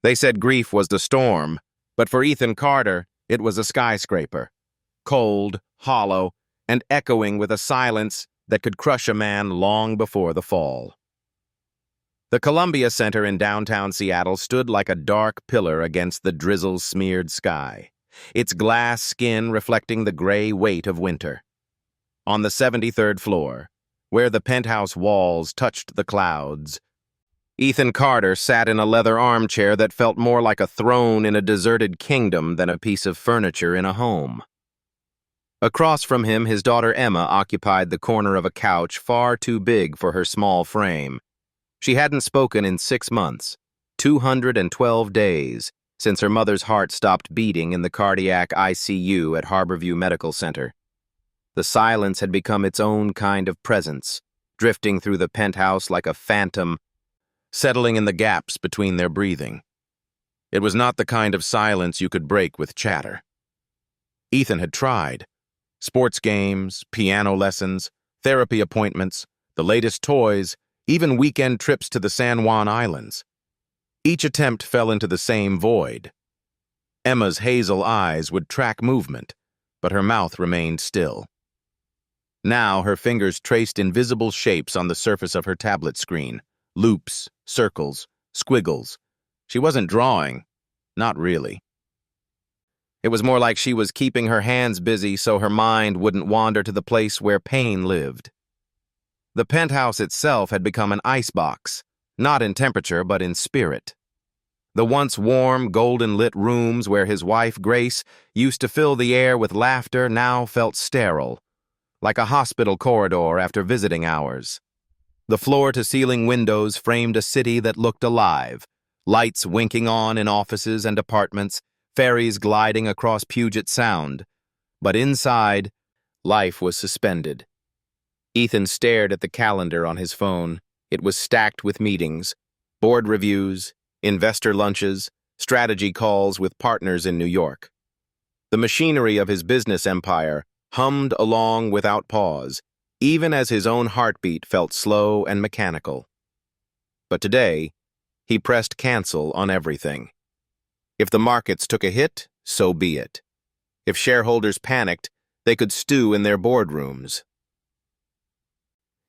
They said grief was the storm, but for Ethan Carter, it was a skyscraper. Cold, hollow, and echoing with a silence that could crush a man long before the fall. The Columbia Center in downtown Seattle stood like a dark pillar against the drizzle-smeared sky, its glass skin reflecting the gray weight of winter. On the 73rd floor, where the penthouse walls touched the clouds, Ethan Carter sat in a leather armchair that felt more like a throne in a deserted kingdom than a piece of furniture in a home. Across from him, his daughter Emma occupied the corner of a couch far too big for her small frame. She hadn't spoken in 6 months, 212 days, since her mother's heart stopped beating in the cardiac ICU at Harborview Medical Center. The silence had become its own kind of presence, drifting through the penthouse like a phantom, settling in the gaps between their breathing. It was not the kind of silence you could break with chatter. Ethan had tried. Sports games, piano lessons, therapy appointments, the latest toys, even weekend trips to the San Juan Islands. Each attempt fell into the same void. Emma's hazel eyes would track movement, but her mouth remained still. Now her fingers traced invisible shapes on the surface of her tablet screen. Loops, circles, squiggles. She wasn't drawing. Not really. It was more like she was keeping her hands busy so her mind wouldn't wander to the place where pain lived. The penthouse itself had become an icebox, not in temperature but in spirit. The once warm, golden-lit rooms where his wife, Grace, used to fill the air with laughter now felt sterile, like a hospital corridor after visiting hours. The floor-to-ceiling windows framed a city that looked alive, lights winking on in offices and apartments, ferries gliding across Puget Sound. But inside, life was suspended. Ethan stared at the calendar on his phone. It was stacked with meetings, board reviews, investor lunches, strategy calls with partners in New York. The machinery of his business empire hummed along without pause, even as his own heartbeat felt slow and mechanical. But today, he pressed cancel on everything. If the markets took a hit, so be it. If shareholders panicked, they could stew in their boardrooms.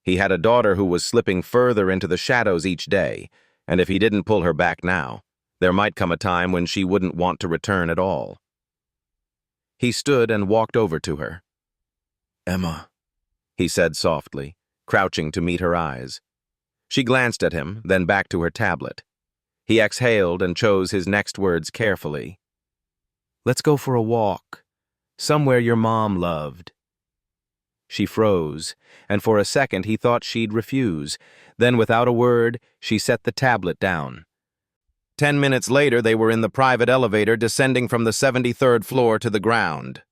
He had a daughter who was slipping further into the shadows each day, and if he didn't pull her back now, there might come a time when she wouldn't want to return at all. He stood and walked over to her. "Emma," he said softly, crouching to meet her eyes. She glanced at him, then back to her tablet. He exhaled and chose his next words carefully. "Let's go for a walk, somewhere your mom loved." She froze, and for a second he thought she'd refuse. Then, without a word, she set the tablet down. 10 minutes later, they were in the private elevator descending from the 73rd floor to the ground.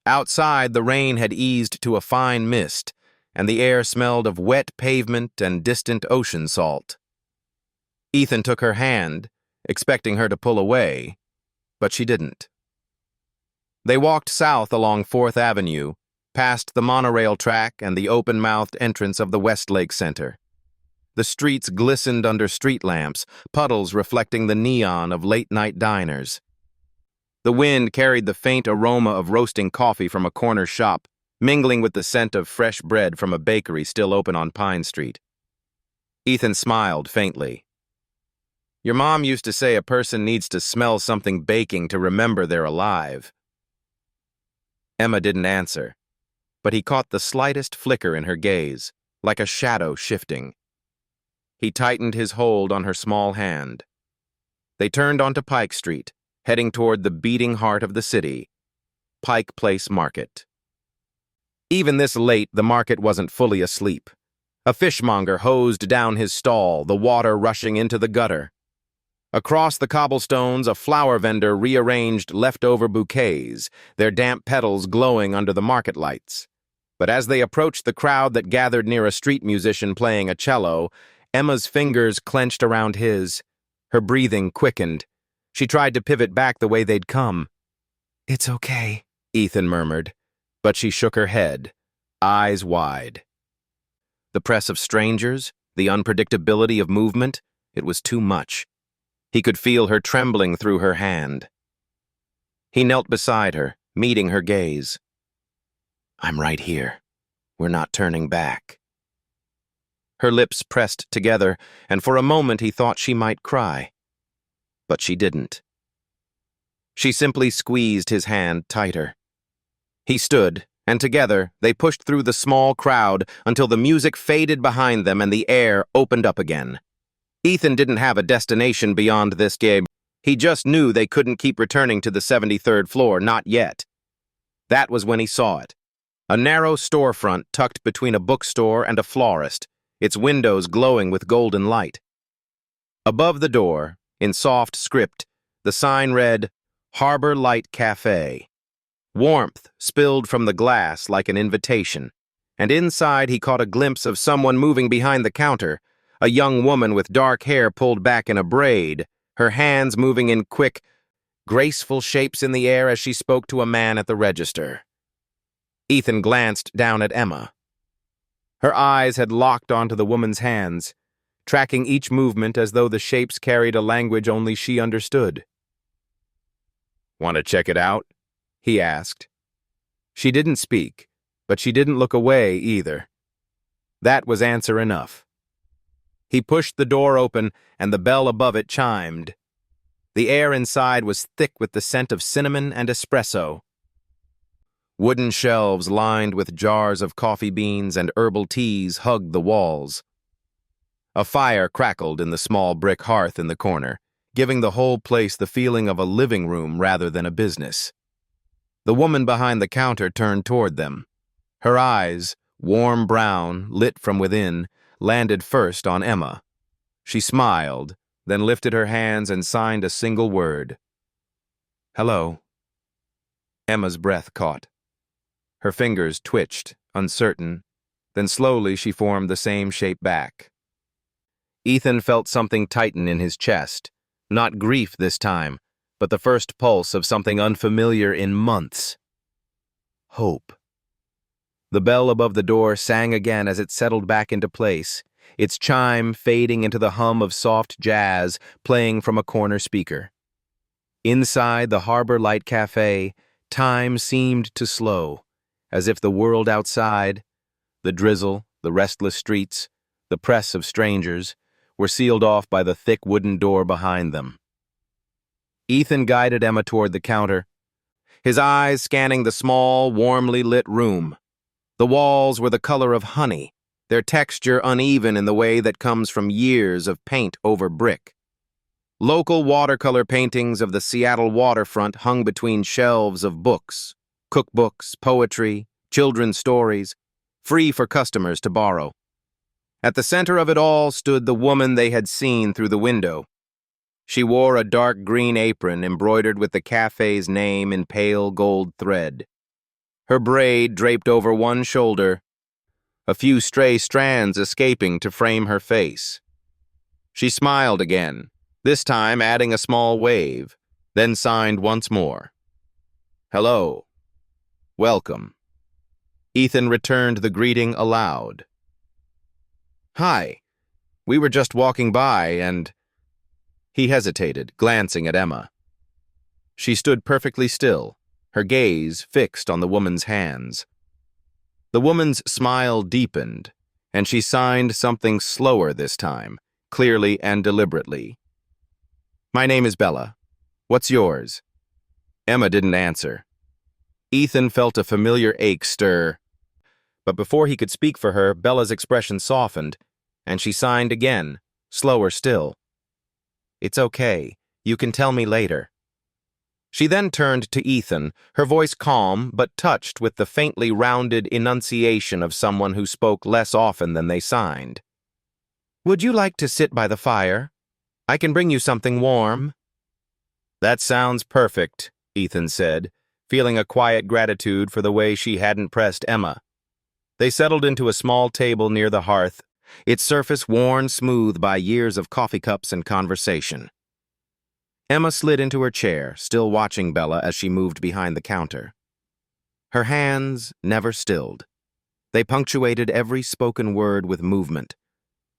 Outside, the rain had eased to a fine mist, and the air smelled of wet pavement and distant ocean salt. Ethan took her hand, expecting her to pull away, but she didn't. They walked south along 4th Avenue, past the monorail track and the open-mouthed entrance of the Westlake Center. The streets glistened under street lamps, puddles reflecting the neon of late-night diners. The wind carried the faint aroma of roasting coffee from a corner shop, mingling with the scent of fresh bread from a bakery still open on Pine Street. Ethan smiled faintly. "Your mom used to say a person needs to smell something baking to remember they're alive." Emma didn't answer, but he caught the slightest flicker in her gaze, like a shadow shifting. He tightened his hold on her small hand. They turned onto Pike Street, heading toward the beating heart of the city, Pike Place Market. Even this late, the market wasn't fully asleep. A fishmonger hosed down his stall, the water rushing into the gutter. Across the cobblestones, a flower vendor rearranged leftover bouquets, their damp petals glowing under the market lights. But as they approached the crowd that gathered near a street musician playing a cello, Emma's fingers clenched around his. Her breathing quickened. She tried to pivot back the way they'd come. "It's okay," Ethan murmured, but she shook her head, eyes wide. The press of strangers, the unpredictability of movement, it was too much. He could feel her trembling through her hand. He knelt beside her, meeting her gaze. "I'm right here. We're not turning back." Her lips pressed together, and for a moment he thought she might cry. But she didn't. She simply squeezed his hand tighter. He stood, and together they pushed through the small crowd until the music faded behind them and the air opened up again. Ethan didn't have a destination beyond this game. He just knew they couldn't keep returning to the 73rd floor, not yet. That was when he saw it. A narrow storefront tucked between a bookstore and a florist, its windows glowing with golden light. Above the door, in soft script, the sign read, "Harbor Light Café." Warmth spilled from the glass like an invitation, and inside he caught a glimpse of someone moving behind the counter, a young woman with dark hair pulled back in a braid, her hands moving in quick, graceful shapes in the air as she spoke to a man at the register. Ethan glanced down at Emma. Her eyes had locked onto the woman's hands, tracking each movement as though the shapes carried a language only she understood. "Want to check it out?" he asked. She didn't speak, but she didn't look away either. That was answer enough. He pushed the door open, and the bell above it chimed. The air inside was thick with the scent of cinnamon and espresso. Wooden shelves lined with jars of coffee beans and herbal teas hugged the walls. A fire crackled in the small brick hearth in the corner, giving the whole place the feeling of a living room rather than a business. The woman behind the counter turned toward them. Her eyes, warm brown, lit from within, landed first on Emma. She smiled, then lifted her hands and signed a single word. "Hello." Emma's breath caught. Her fingers twitched, uncertain, then slowly she formed the same shape back. Ethan felt something tighten in his chest, not grief this time, but the first pulse of something unfamiliar in months. Hope. The bell above the door sang again as it settled back into place, its chime fading into the hum of soft jazz playing from a corner speaker. Inside the Harbor Light Café, time seemed to slow, as if the world outside, the drizzle, the restless streets, the press of strangers, were sealed off by the thick wooden door behind them. Ethan guided Emma toward the counter, his eyes scanning the small, warmly lit room. The walls were the color of honey, their texture uneven in the way that comes from years of paint over brick. Local watercolor paintings of the Seattle waterfront hung between shelves of books, cookbooks, poetry, children's stories, free for customers to borrow. At the center of it all stood the woman they had seen through the window. She wore a dark green apron embroidered with the cafe's name in pale gold thread. Her braid draped over one shoulder, a few stray strands escaping to frame her face. She smiled again, this time adding a small wave, then signed once more. "Hello. Welcome." Ethan returned the greeting aloud. "Hi. We were just walking by and—" He hesitated, glancing at Emma. She stood perfectly still, her gaze fixed on the woman's hands. The woman's smile deepened, and she signed something slower this time, clearly and deliberately. "My name is Bella. What's yours?" Emma didn't answer. Ethan felt a familiar ache stir. But before he could speak for her, Bella's expression softened, and she signed again, slower still. "It's okay. You can tell me later." She then turned to Ethan, her voice calm but touched with the faintly rounded enunciation of someone who spoke less often than they signed. "Would you like to sit by the fire? I can bring you something warm." "That sounds perfect," Ethan said, feeling a quiet gratitude for the way she hadn't pressed Emma. They settled into a small table near the hearth, its surface worn smooth by years of coffee cups and conversation. Emma slid into her chair, still watching Bella as she moved behind the counter. Her hands never stilled. They punctuated every spoken word with movement,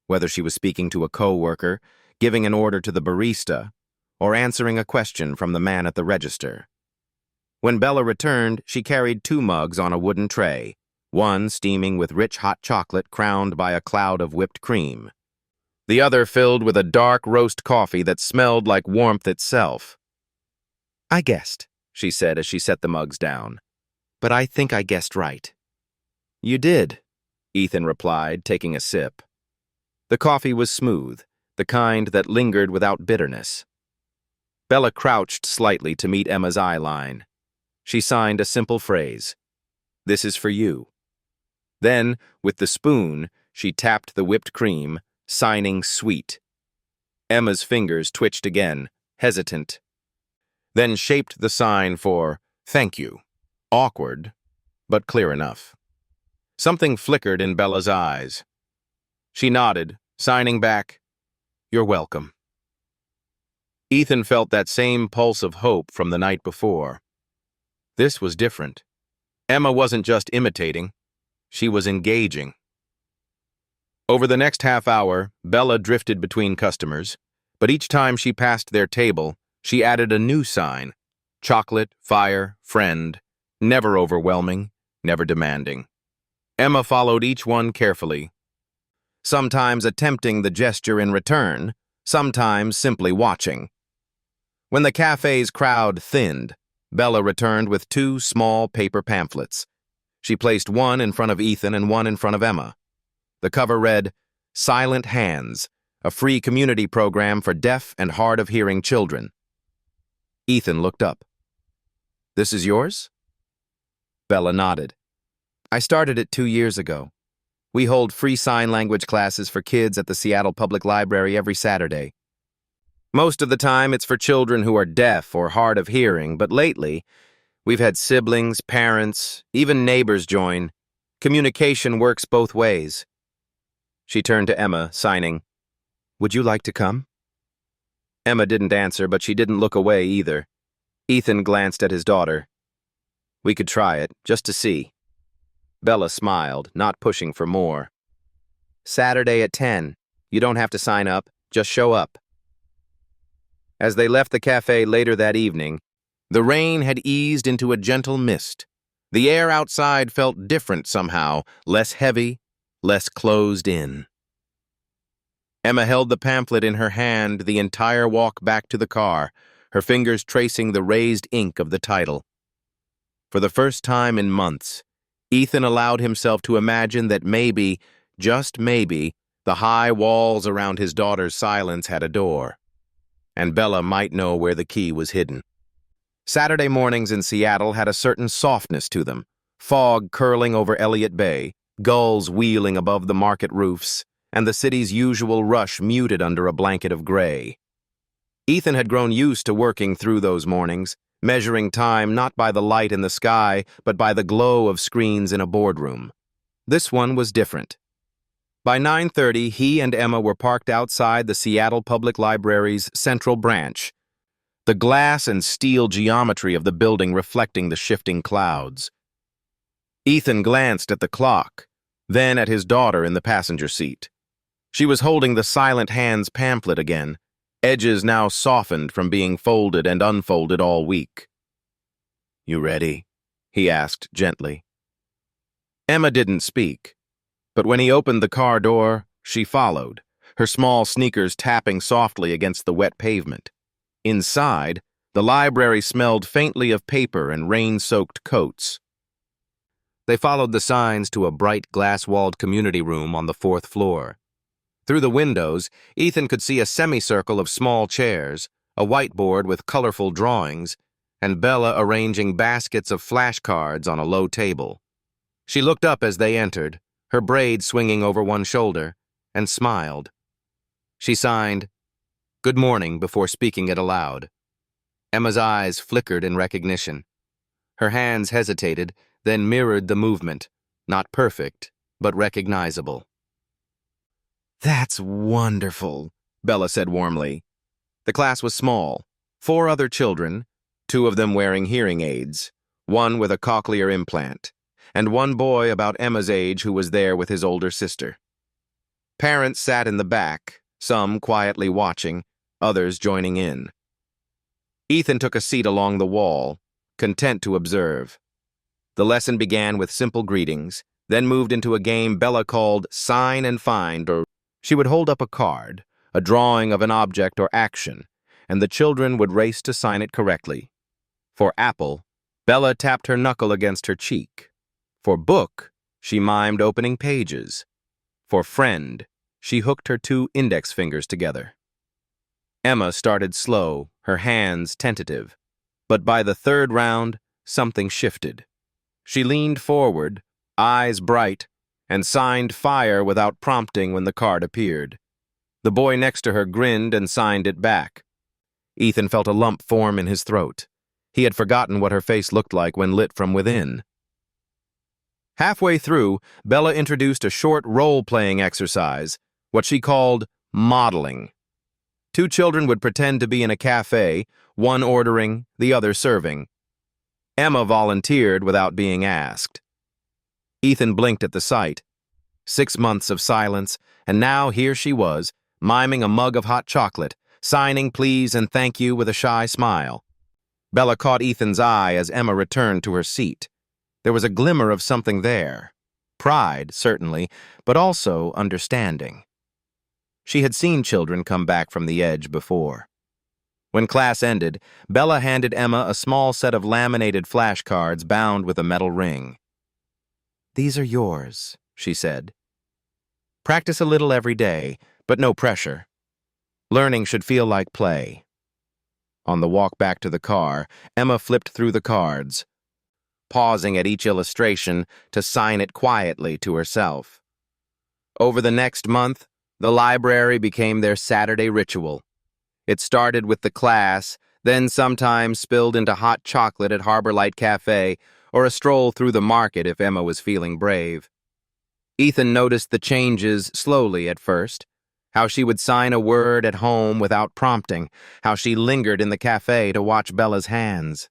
whether she was speaking to a co-worker, giving an order to the barista, or answering a question from the man at the register. When Bella returned, she carried 2 mugs on a wooden tray, one steaming with rich hot chocolate crowned by a cloud of whipped cream, the other filled with a dark roast coffee that smelled like warmth itself. "I guessed," she said as she set the mugs down. "But I think I guessed right." "You did," Ethan replied, taking a sip. The coffee was smooth, the kind that lingered without bitterness. Bella crouched slightly to meet Emma's eye line. She signed a simple phrase, "This is for you." Then, with the spoon, she tapped the whipped cream, signing sweet. Emma's fingers twitched again, hesitant, then shaped the sign for "thank you." Awkward, but clear enough. Something flickered in Bella's eyes. She nodded, signing back, "You're welcome." Ethan felt that same pulse of hope from the night before. This was different. Emma wasn't just imitating, she was engaging. Over the next half hour, Bella drifted between customers, but each time she passed their table, she added a new sign: chocolate, fire, friend, never overwhelming, never demanding. Emma followed each one carefully, sometimes attempting the gesture in return, sometimes simply watching. When the cafe's crowd thinned, Bella returned with 2 small paper pamphlets. She placed one in front of Ethan and one in front of Emma. The cover read, "Silent Hands, a free community program for deaf and hard-of-hearing children." Ethan looked up. "This is yours?" Bella nodded. "I started it 2 years ago. We hold free sign language classes for kids at the Seattle Public Library every Saturday. Most of the time, it's for children who are deaf or hard of hearing, but lately, we've had siblings, parents, even neighbors join. Communication works both ways." She turned to Emma, signing, "Would you like to come?" Emma didn't answer, but she didn't look away either. Ethan glanced at his daughter. "We could try it, just to see." Bella smiled, not pushing for more. "Saturday at 10. You don't have to sign up, just show up." As they left the cafe later that evening, the rain had eased into a gentle mist. The air outside felt different somehow, less heavy, less closed in. Emma held the pamphlet in her hand the entire walk back to the car, her fingers tracing the raised ink of the title. For the first time in months, Ethan allowed himself to imagine that maybe, just maybe, the high walls around his daughter's silence had a door, and Bella might know where the key was hidden. Saturday mornings in Seattle had a certain softness to them, fog curling over Elliott Bay, gulls wheeling above the market roofs, and the city's usual rush muted under a blanket of gray. Ethan had grown used to working through those mornings, measuring time not by the light in the sky, but by the glow of screens in a boardroom. This one was different. By 9:30, he and Emma were parked outside the Seattle Public Library's Central Branch, the glass and steel geometry of the building reflecting the shifting clouds. Ethan glanced at the clock, then at his daughter in the passenger seat. She was holding the Silent Hands pamphlet again, edges now softened from being folded and unfolded all week. "You ready?" he asked gently. Emma didn't speak, but when he opened the car door, she followed, her small sneakers tapping softly against the wet pavement. Inside, the library smelled faintly of paper and rain-soaked coats. They followed the signs to a bright glass-walled community room on the 4th floor. Through the windows, Ethan could see a semicircle of small chairs, a whiteboard with colorful drawings, and Bella arranging baskets of flashcards on a low table. She looked up as they entered, her braid swinging over one shoulder, and smiled. She signed, "Good morning," before speaking it aloud. Emma's eyes flickered in recognition. Her hands hesitated, then mirrored the movement, not perfect, but recognizable. "That's wonderful," Bella said warmly. The class was small, 4 other children, 2 of them wearing hearing aids, 1 with a cochlear implant, and 1 boy about Emma's age who was there with his older sister. Parents sat in the back, some quietly watching, others joining in. Ethan took a seat along the wall, content to observe. The lesson began with simple greetings, then moved into a game Bella called Sign and Find. She would hold up a card, a drawing of an object or action, and the children would race to sign it correctly. For apple, Bella tapped her knuckle against her cheek. For book, she mimed opening pages. For friend, she hooked her 2 index fingers together. Emma started slow, her hands tentative. But by the 3rd round, something shifted. She leaned forward, eyes bright, and signed fire without prompting when the card appeared. The boy next to her grinned and signed it back. Ethan felt a lump form in his throat. He had forgotten what her face looked like when lit from within. Halfway through, Bella introduced a short role-playing exercise, what she called modeling. 2 children would pretend to be in a cafe, one ordering, the other serving. Emma volunteered without being asked. Ethan blinked at the sight. 6 months of silence, and now here she was, miming a mug of hot chocolate, signing please and thank you with a shy smile. Bella caught Ethan's eye as Emma returned to her seat. There was a glimmer of something there. Pride, certainly, but also understanding. She had seen children come back from the edge before. When class ended, Bella handed Emma a small set of laminated flashcards bound with a metal ring. "These are yours," she said. "Practice a little every day, but no pressure. Learning should feel like play." On the walk back to the car, Emma flipped through the cards, pausing at each illustration to sign it quietly to herself. Over the next month, the library became their Saturday ritual. It started with the class, then sometimes spilled into hot chocolate at Harbor Light Café or a stroll through the market if Emma was feeling brave. Ethan noticed the changes slowly at first, how she would sign a word at home without prompting, how she lingered in the cafe to watch Bella's hands.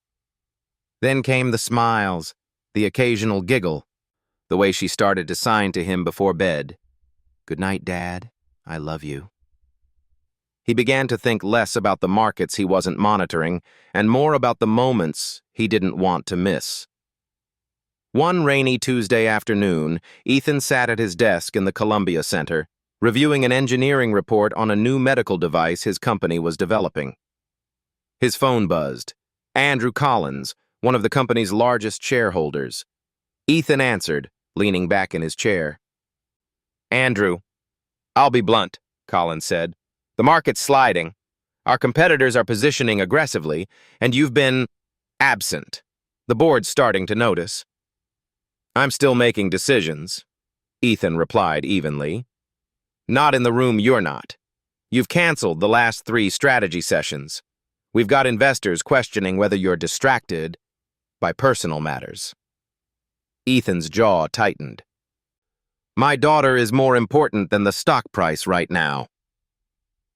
Then came the smiles, the occasional giggle, the way she started to sign to him before bed. "Good night, Dad. I love you." He began to think less about the markets he wasn't monitoring and more about the moments he didn't want to miss. One rainy Tuesday afternoon, Ethan sat at his desk in the Columbia Center, reviewing an engineering report on a new medical device his company was developing. His phone buzzed. Andrew Collins, one of the company's largest shareholders. Ethan answered, leaning back in his chair. "Andrew, I'll be blunt," Collins said. "The market's sliding. Our competitors are positioning aggressively, and you've been absent. The board's starting to notice." "I'm still making decisions," Ethan replied evenly. "Not in the room you're not. You've canceled the last 3 strategy sessions. We've got investors questioning whether you're distracted by personal matters." Ethan's jaw tightened. "My daughter is more important than the stock price right now."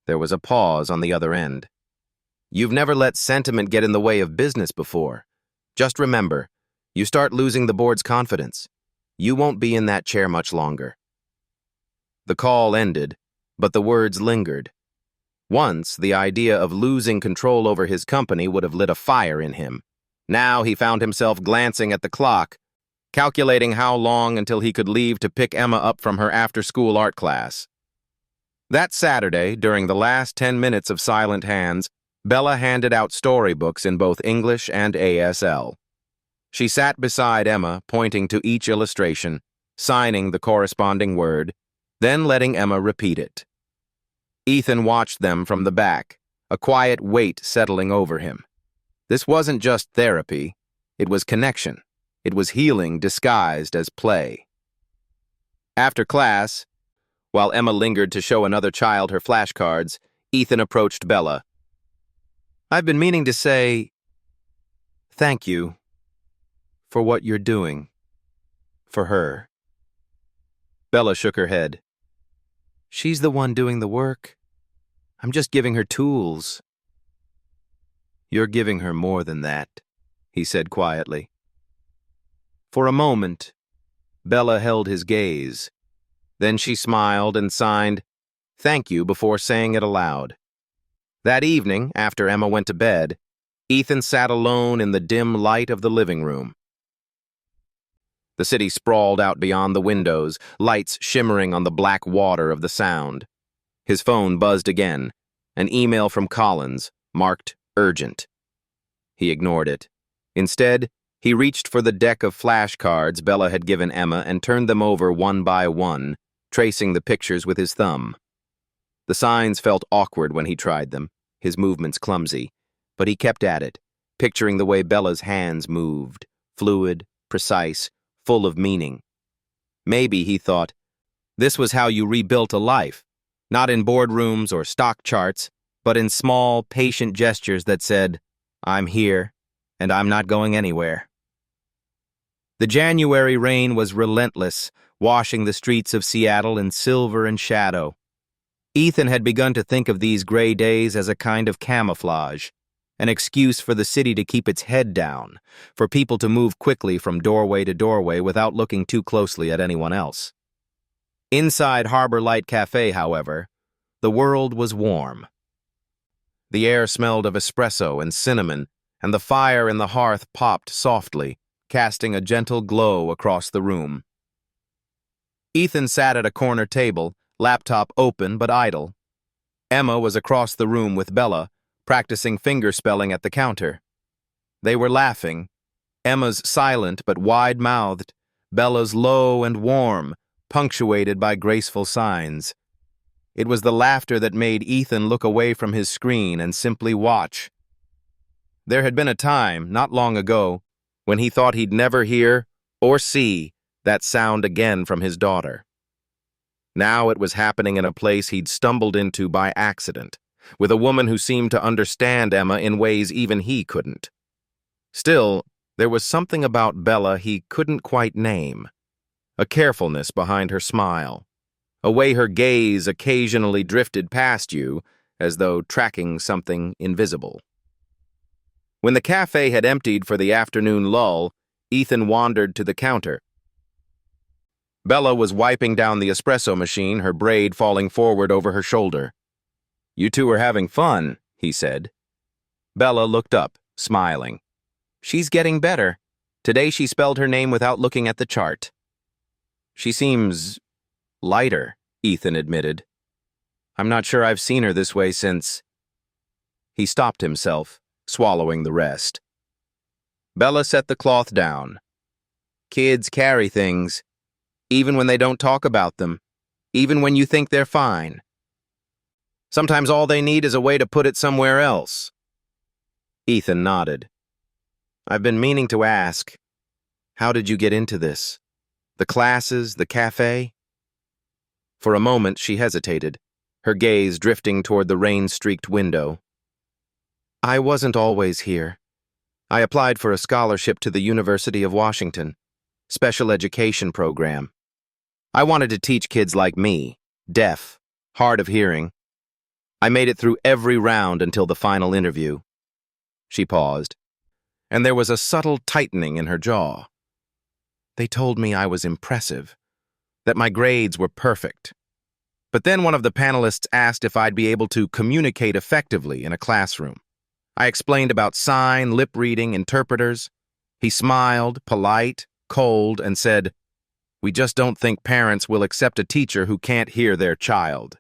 There was a pause on the other end. "You've never let sentiment get in the way of business before. Just remember, you start losing the board's confidence. You won't be in that chair much longer." The call ended, but the words lingered. Once, the idea of losing control over his company would have lit a fire in him. Now he found himself glancing at the clock, calculating how long until he could leave to pick Emma up from her after-school art class. That Saturday, during the last 10 minutes of silent hands, Bella handed out storybooks in both English and ASL. She sat beside Emma, pointing to each illustration, signing the corresponding word, then letting Emma repeat it. Ethan watched them from the back, a quiet weight settling over him. This wasn't just therapy, it was connection. It was healing disguised as play. After class, while Emma lingered to show another child her flashcards, Ethan approached Bella. "I've been meaning to say thank you for what you're doing for her." Bella shook her head. "She's the one doing the work. I'm just giving her tools." "You're giving her more than that," he said quietly. For a moment, Bella held his gaze. Then she smiled and signed, "Thank you," before saying it aloud. That evening, after Emma went to bed, Ethan sat alone in the dim light of the living room. The city sprawled out beyond the windows, lights shimmering on the black water of the Sound. His phone buzzed again, an email from Collins, marked urgent. He ignored it. Instead, he reached for the deck of flashcards Bella had given Emma and turned them over one by one, tracing the pictures with his thumb. The signs felt awkward when he tried them, his movements clumsy, but he kept at it, picturing the way Bella's hands moved, fluid, precise, full of meaning. Maybe, he thought, this was how you rebuilt a life, not in boardrooms or stock charts, but in small, patient gestures that said, I'm here, and I'm not going anywhere. The January rain was relentless, washing the streets of Seattle in silver and shadow. Ethan had begun to think of these gray days as a kind of camouflage, an excuse for the city to keep its head down, for people to move quickly from doorway to doorway without looking too closely at anyone else. Inside Harbor Light Café, however, the world was warm. The air smelled of espresso and cinnamon, and the fire in the hearth popped softly, casting a gentle glow across the room. Ethan sat at a corner table, laptop open but idle. Emma was across the room with Bella, practicing fingerspelling at the counter. They were laughing, Emma's silent but wide-mouthed, Bella's low and warm, punctuated by graceful signs. It was the laughter that made Ethan look away from his screen and simply watch. There had been a time, not long ago, when he thought he'd never hear or see that sound again from his daughter. Now it was happening in a place he'd stumbled into by accident, with a woman who seemed to understand Emma in ways even he couldn't. Still, there was something about Bella he couldn't quite name. A carefulness behind her smile, a way her gaze occasionally drifted past you, as though tracking something invisible. When the cafe had emptied for the afternoon lull, Ethan wandered to the counter. Bella was wiping down the espresso machine, her braid falling forward over her shoulder. "You two are having fun," he said. Bella looked up, smiling. "She's getting better. Today she spelled her name without looking at the chart." "She seems lighter," Ethan admitted. "I'm not sure I've seen her this way since—" He stopped himself, swallowing the rest. Bella set the cloth down. "Kids carry things, even when they don't talk about them, even when you think they're fine. Sometimes all they need is a way to put it somewhere else." Ethan nodded. "I've been meaning to ask, how did you get into this? The classes, the cafe?" For a moment she hesitated, her gaze drifting toward the rain-streaked window. "I wasn't always here. I applied for a scholarship to the University of Washington, special education program. I wanted to teach kids like me, deaf, hard of hearing. I made it through every round until the final interview." She paused, and there was a subtle tightening in her jaw. "They told me I was impressive, that my grades were perfect. But then one of the panelists asked if I'd be able to communicate effectively in a classroom. I explained about sign, lip reading, interpreters. He smiled, polite, cold, and said, 'We just don't think parents will accept a teacher who can't hear their child.'"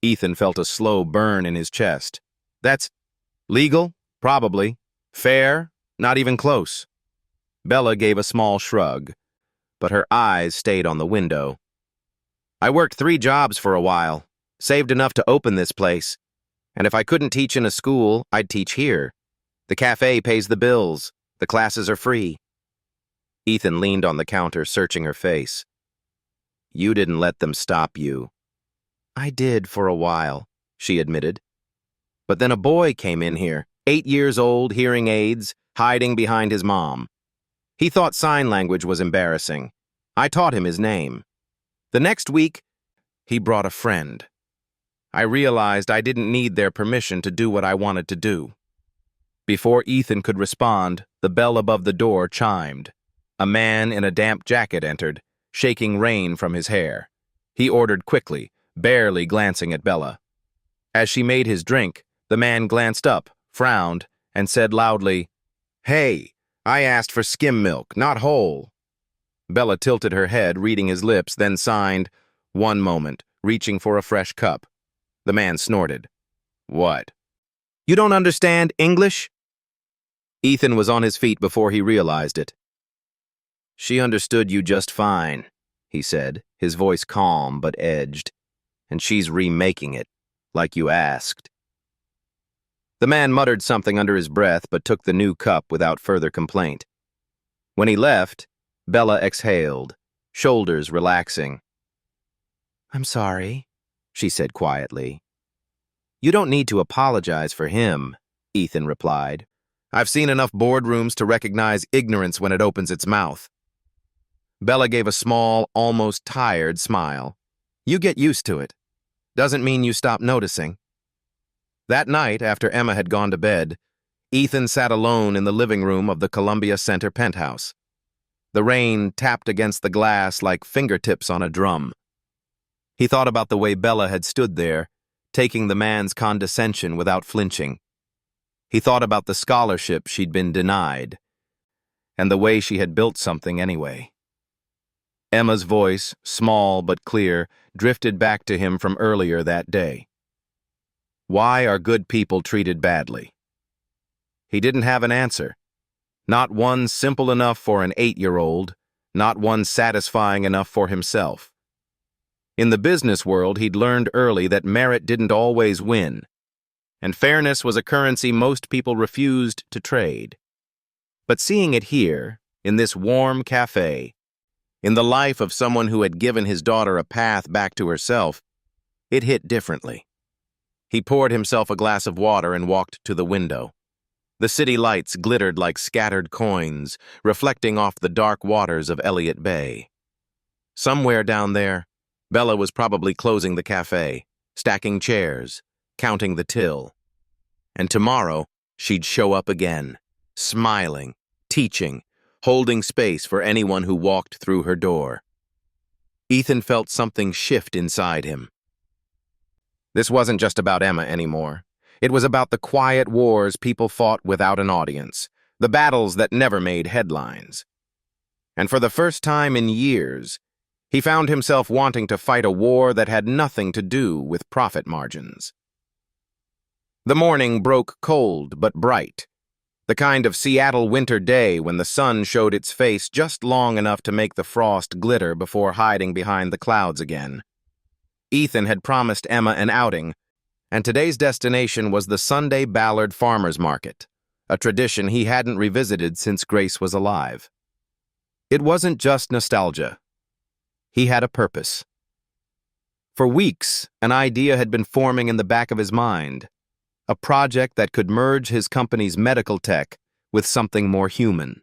Ethan felt a slow burn in his chest. "That's legal? Probably. Fair? Not even close." Bella gave a small shrug, but her eyes stayed on the window. "I worked 3 jobs for a while, saved enough to open this place. And if I couldn't teach in a school, I'd teach here. The cafe pays the bills. The classes are free." Ethan leaned on the counter, searching her face. "You didn't let them stop you." "I did for a while," she admitted. "But then a boy came in here, 8 years old, hearing aids, hiding behind his mom. He thought sign language was embarrassing. I taught him his name. The next week, he brought a friend. I realized I didn't need their permission to do what I wanted to do." Before Ethan could respond, the bell above the door chimed. A man in a damp jacket entered, shaking rain from his hair. He ordered quickly, barely glancing at Bella. As she made his drink, the man glanced up, frowned, and said loudly, "Hey, I asked for skim milk, not whole." Bella tilted her head, reading his lips, then signed, "One moment," reaching for a fresh cup. The man snorted. "What? You don't understand English?" Ethan was on his feet before he realized it. "She understood you just fine," he said, his voice calm but edged. "And she's remaking it, like you asked." The man muttered something under his breath but took the new cup without further complaint. When he left, Bella exhaled, shoulders relaxing. "I'm sorry," she said quietly. "You don't need to apologize for him," Ethan replied. "I've seen enough boardrooms to recognize ignorance when it opens its mouth." Bella gave a small, almost tired smile. "You get used to it. Doesn't mean you stop noticing." That night, after Emma had gone to bed, Ethan sat alone in the living room of the Columbia Center penthouse. The rain tapped against the glass like fingertips on a drum. He thought about the way Bella had stood there, taking the man's condescension without flinching. He thought about the scholarship she'd been denied, and the way she had built something anyway. Emma's voice, small but clear, drifted back to him from earlier that day. Why are good people treated badly? He didn't have an answer. Not one simple enough for an 8-year-old, not one satisfying enough for himself. In the business world, he'd learned early that merit didn't always win, and fairness was a currency most people refused to trade. But seeing it here, in this warm cafe, in the life of someone who had given his daughter a path back to herself, it hit differently. He poured himself a glass of water and walked to the window. The city lights glittered like scattered coins, reflecting off the dark waters of Elliott Bay. Somewhere down there, Bella was probably closing the cafe, stacking chairs, counting the till. And tomorrow, she'd show up again, smiling, teaching, holding space for anyone who walked through her door. Ethan felt something shift inside him. This wasn't just about Emma anymore. It was about the quiet wars people fought without an audience, the battles that never made headlines. And for the first time in years, he found himself wanting to fight a war that had nothing to do with profit margins. The morning broke cold but bright, the kind of Seattle winter day when the sun showed its face just long enough to make the frost glitter before hiding behind the clouds again. Ethan had promised Emma an outing, and today's destination was the Sunday Ballard Farmers Market, a tradition he hadn't revisited since Grace was alive. It wasn't just nostalgia. He had a purpose. For weeks, an idea had been forming in the back of his mind, a project that could merge his company's medical tech with something more human.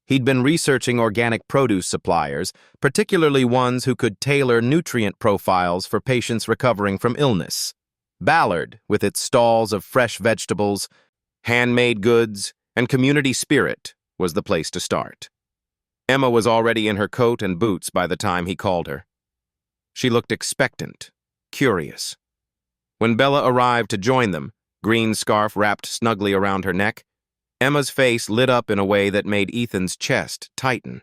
He'd been researching organic produce suppliers, particularly ones who could tailor nutrient profiles for patients recovering from illness. Ballard, with its stalls of fresh vegetables, handmade goods, and community spirit, was the place to start. Emma was already in her coat and boots by the time he called her. She looked expectant, curious. When Bella arrived to join them, green scarf wrapped snugly around her neck, Emma's face lit up in a way that made Ethan's chest tighten.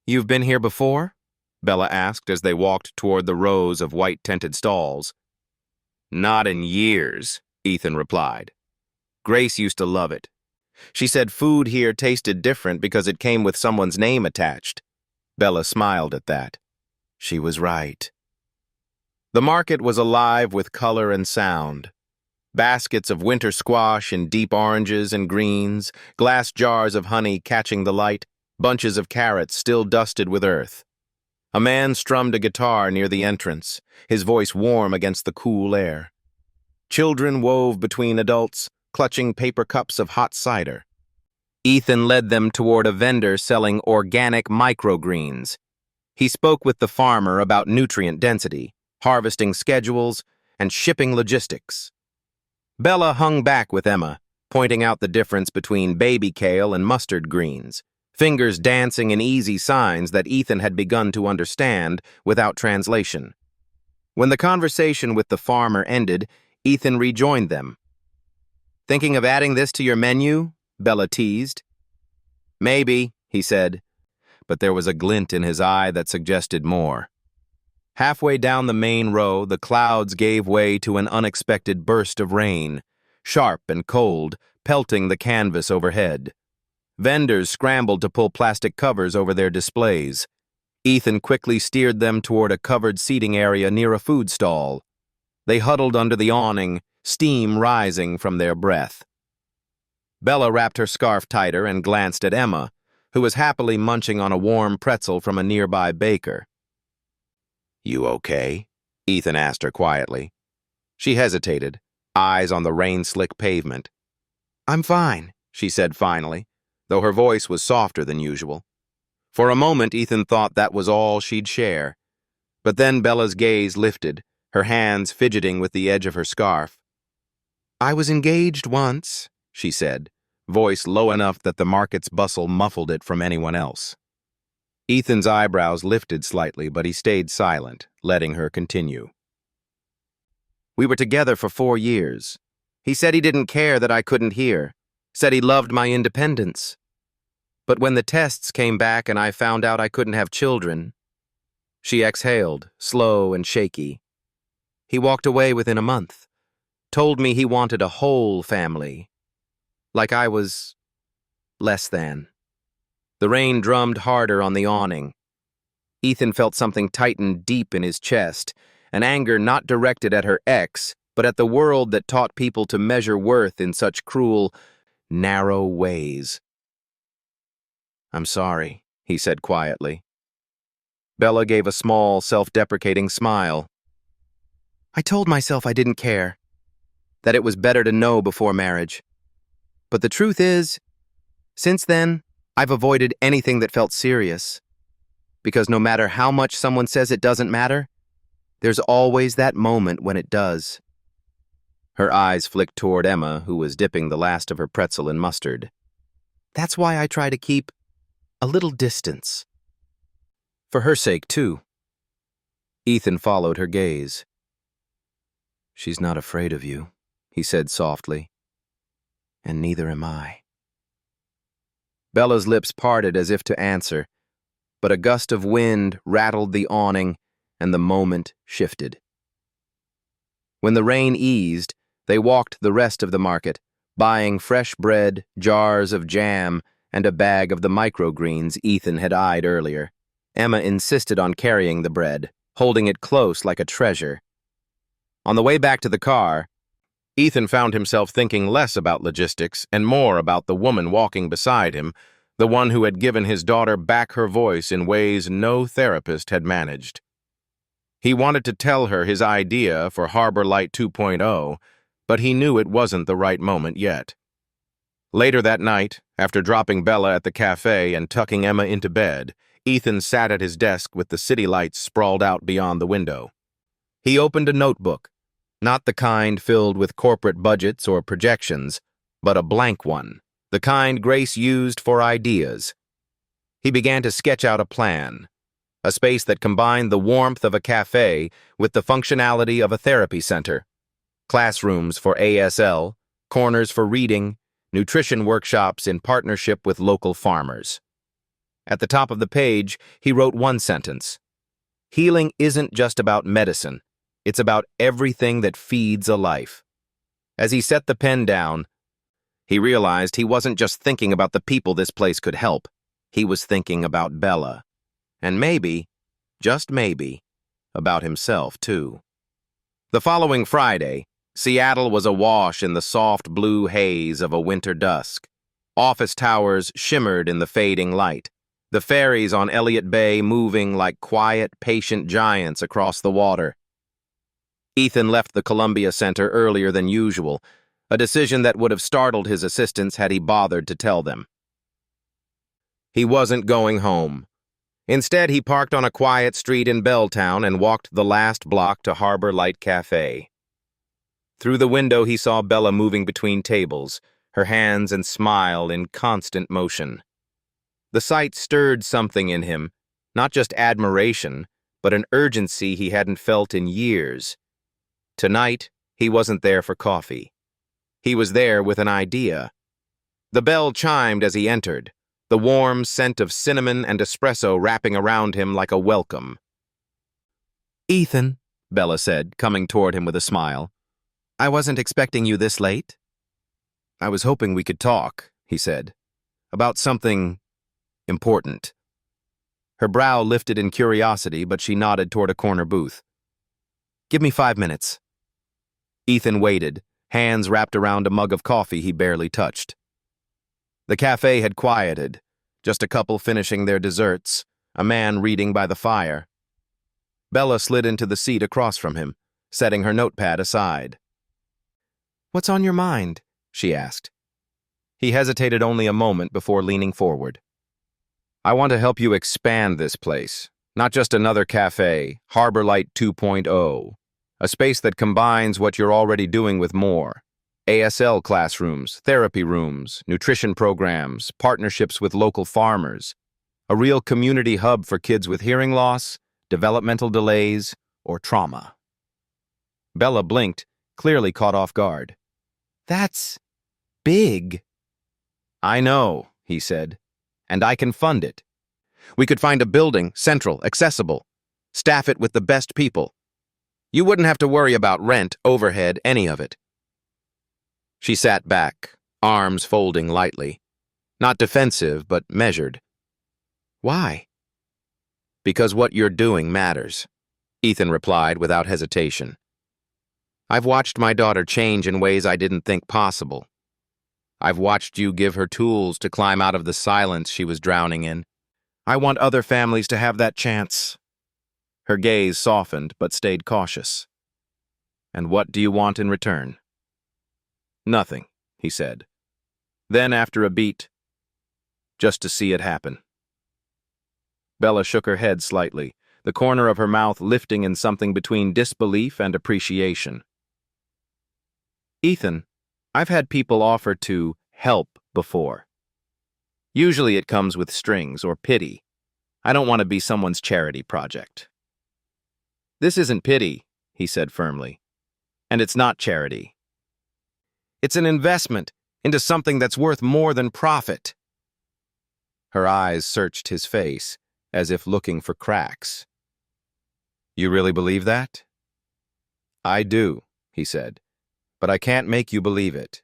"You've been here before?" Bella asked as they walked toward the rows of white-tented stalls. "Not in years," Ethan replied. "Grace used to love it. She said food here tasted different because it came with someone's name attached." Bella smiled at that. She was right. The market was alive with color and sound. Baskets of winter squash in deep oranges and greens, glass jars of honey catching the light, bunches of carrots still dusted with earth. A man strummed a guitar near the entrance, his voice warm against the cool air. Children wove between adults, clutching paper cups of hot cider. Ethan led them toward a vendor selling organic microgreens. He spoke with the farmer about nutrient density, harvesting schedules, and shipping logistics. Bella hung back with Emma, pointing out the difference between baby kale and mustard greens, fingers dancing in easy signs that Ethan had begun to understand without translation. When the conversation with the farmer ended, Ethan rejoined them. Thinking of adding this to your menu? Bella teased. Maybe, he said, but there was a glint in his eye that suggested more. Halfway down the main row, the clouds gave way to an unexpected burst of rain, sharp and cold, pelting the canvas overhead. Vendors scrambled to pull plastic covers over their displays. Ethan quickly steered them toward a covered seating area near a food stall. They huddled under the awning, steam rising from their breath. Bella wrapped her scarf tighter and glanced at Emma, who was happily munching on a warm pretzel from a nearby baker. "You okay?" Ethan asked her quietly. She hesitated, eyes on the rain-slick pavement. "I'm fine," she said finally, though her voice was softer than usual. For a moment, Ethan thought that was all she'd share. But then Bella's gaze lifted, her hands fidgeting with the edge of her scarf. "I was engaged once," she said, voice low enough that the market's bustle muffled it from anyone else. Ethan's eyebrows lifted slightly, but he stayed silent, letting her continue. "We were together for 4 years. He said he didn't care that I couldn't hear, said he loved my independence. But when the tests came back and I found out I couldn't have children..." She exhaled, slow and shaky. "He walked away within a month, told me he wanted a whole family. Like I was less than." The rain drummed harder on the awning. Ethan felt something tighten deep in his chest, an anger not directed at her ex, but at the world that taught people to measure worth in such cruel, narrow ways. "I'm sorry," he said quietly. Bella gave a small, self-deprecating smile. "I told myself I didn't care, that it was better to know before marriage. But the truth is, since then, I've avoided anything that felt serious. Because no matter how much someone says it doesn't matter, there's always that moment when it does." Her eyes flicked toward Emma, who was dipping the last of her pretzel in mustard. "That's why I try to keep a little distance. For her sake, too." Ethan followed her gaze. "She's not afraid of you," he said softly. "And neither am I." Bella's lips parted as if to answer, but a gust of wind rattled the awning and the moment shifted. When the rain eased, they walked the rest of the market, buying fresh bread, jars of jam, and a bag of the microgreens Ethan had eyed earlier. Emma insisted on carrying the bread, holding it close like a treasure. On the way back to the car, Ethan found himself thinking less about logistics and more about the woman walking beside him, the one who had given his daughter back her voice in ways no therapist had managed. He wanted to tell her his idea for Harbor Light 2.0, but he knew it wasn't the right moment yet. Later that night, after dropping Bella at the cafe and tucking Emma into bed, Ethan sat at his desk with the city lights sprawled out beyond the window. He opened a notebook, not the kind filled with corporate budgets or projections, but a blank one, the kind Grace used for ideas. He began to sketch out a plan, a space that combined the warmth of a cafe with the functionality of a therapy center, classrooms for ASL, corners for reading, nutrition workshops in partnership with local farmers. At the top of the page, he wrote one sentence: "Healing isn't just about medicine. It's about everything that feeds a life." As he set the pen down, he realized he wasn't just thinking about the people this place could help. He was thinking about Bella. And maybe, just maybe, about himself, too. The following Friday, Seattle was awash in the soft blue haze of a winter dusk. Office towers shimmered in the fading light, the ferries on Elliott Bay moving like quiet, patient giants across the water. Ethan left the Columbia Center earlier than usual, a decision that would have startled his assistants had he bothered to tell them. He wasn't going home. Instead, he parked on a quiet street in Belltown and walked the last block to Harbor Light Café. Through the window, he saw Bella moving between tables, her hands and smile in constant motion. The sight stirred something in him, not just admiration, but an urgency he hadn't felt in years. Tonight, he wasn't there for coffee. He was there with an idea. The bell chimed as he entered, the warm scent of cinnamon and espresso wrapping around him like a welcome. "Ethan," Bella said, coming toward him with a smile. "I wasn't expecting you this late." "I was hoping we could talk," he said, "about something important." Her brow lifted in curiosity, but she nodded toward a corner booth. "Give me 5 minutes." Ethan waited, hands wrapped around a mug of coffee he barely touched. The cafe had quieted, just a couple finishing their desserts, a man reading by the fire. Bella slid into the seat across from him, setting her notepad aside. "What's on your mind?" she asked. He hesitated only a moment before leaning forward. "I want to help you expand this place, not just another cafe, Harbor Light 2.0, a space that combines what you're already doing with more. ASL classrooms, therapy rooms, nutrition programs, partnerships with local farmers, a real community hub for kids with hearing loss, developmental delays, or trauma." Bella blinked, clearly caught off guard. "That's big." "I know," he said, "and I can fund it. We could find a building, central, accessible, staff it with the best people. You wouldn't have to worry about rent, overhead, any of it." She sat back, arms folding lightly. Not defensive, but measured. "Why?" "Because what you're doing matters," Ethan replied without hesitation. "I've watched my daughter change in ways I didn't think possible. I've watched you give her tools to climb out of the silence she was drowning in. I want other families to have that chance." Her gaze softened, but stayed cautious. "And what do you want in return?" "Nothing," he said. Then, after a beat, "Just to see it happen." Bella shook her head slightly, the corner of her mouth lifting in something between disbelief and appreciation. "Ethan, I've had people offer to help before. Usually it comes with strings or pity. I don't want to be someone's charity project." "This isn't pity," he said firmly. "And it's not charity. It's an investment into something that's worth more than profit." Her eyes searched his face, as if looking for cracks. "You really believe that?" "I do," he said, "but I can't make you believe it.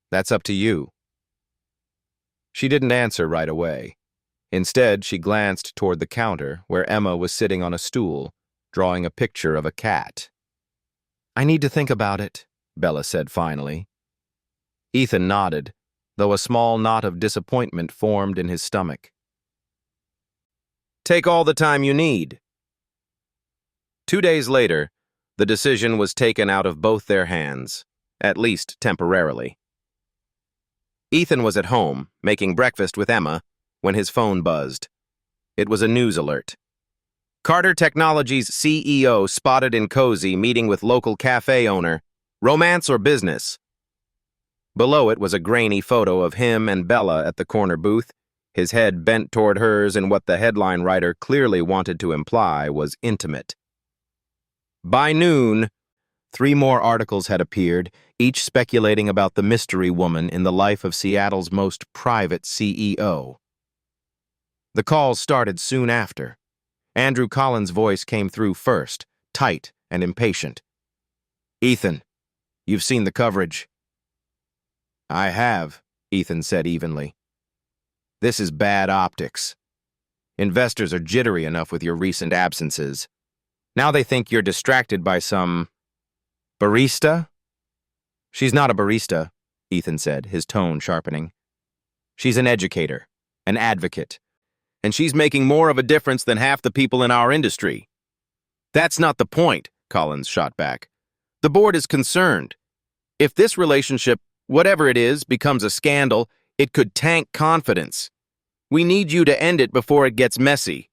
That's up to you." She didn't answer right away. Instead, she glanced toward the counter where Emma was sitting on a stool, drawing a picture of a cat. "I need to think about it," Bella said finally. Ethan nodded, though a small knot of disappointment formed in his stomach. "Take all the time you need." 2 days later, the decision was taken out of both their hands, at least temporarily. Ethan was at home, making breakfast with Emma, when his phone buzzed. It was a news alert. Carter Technologies CEO spotted in Cozy meeting with local cafe owner. Romance or business? Below it was a grainy photo of him and Bella at the corner booth, his head bent toward hers in what the headline writer clearly wanted to imply was intimate. By noon, 3 more articles had appeared, each speculating about the mystery woman in the life of Seattle's most private CEO. The calls started soon after. Andrew Collins' voice came through first, tight and impatient. "Ethan, you've seen the coverage." "I have," Ethan said evenly. "This is bad optics. Investors are jittery enough with your recent absences. Now they think you're distracted by some barista?" "She's not a barista," Ethan said, his tone sharpening. "She's an educator, an advocate, and she's making more of a difference than half the people in our industry." "That's not the point," Collins shot back. "The board is concerned. If this relationship, whatever it is, becomes a scandal, it could tank confidence. We need you to end it before it gets messy."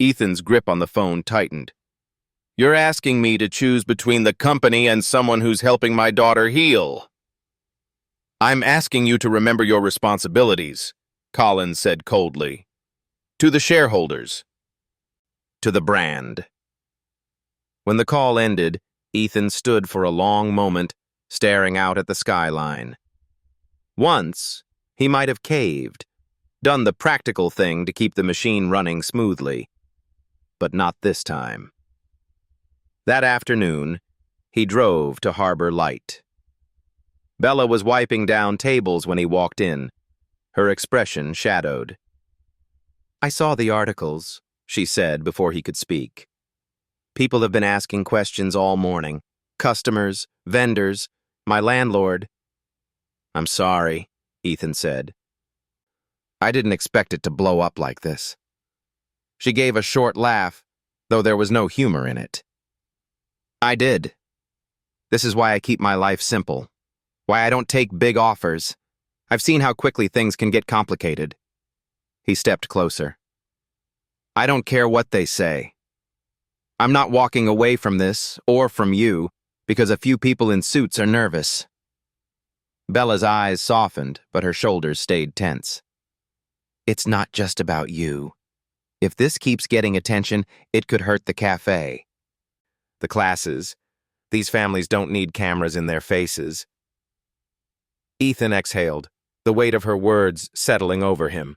Ethan's grip on the phone tightened. "You're asking me to choose between the company and someone who's helping my daughter heal." "I'm asking you to remember your responsibilities," Collins said coldly. "To the shareholders. To the brand." When the call ended, Ethan stood for a long moment, staring out at the skyline. Once, he might have caved, done the practical thing to keep the machine running smoothly. But not this time. That afternoon, he drove to Harbor Light. Bella was wiping down tables when he walked in, her expression shadowed. "I saw the articles," she said before he could speak. "People have been asking questions all morning. Customers, vendors, my landlord." "I'm sorry," Ethan said. "I didn't expect it to blow up like this." She gave a short laugh, though there was no humor in it. "I did. This is why I keep my life simple. Why I don't take big offers. I've seen how quickly things can get complicated." He stepped closer. "I don't care what they say. I'm not walking away from this, or from you, because a few people in suits are nervous." Bella's eyes softened, but her shoulders stayed tense. "It's not just about you. If this keeps getting attention, it could hurt the cafe. The classes. These families don't need cameras in their faces." Ethan exhaled, the weight of her words settling over him.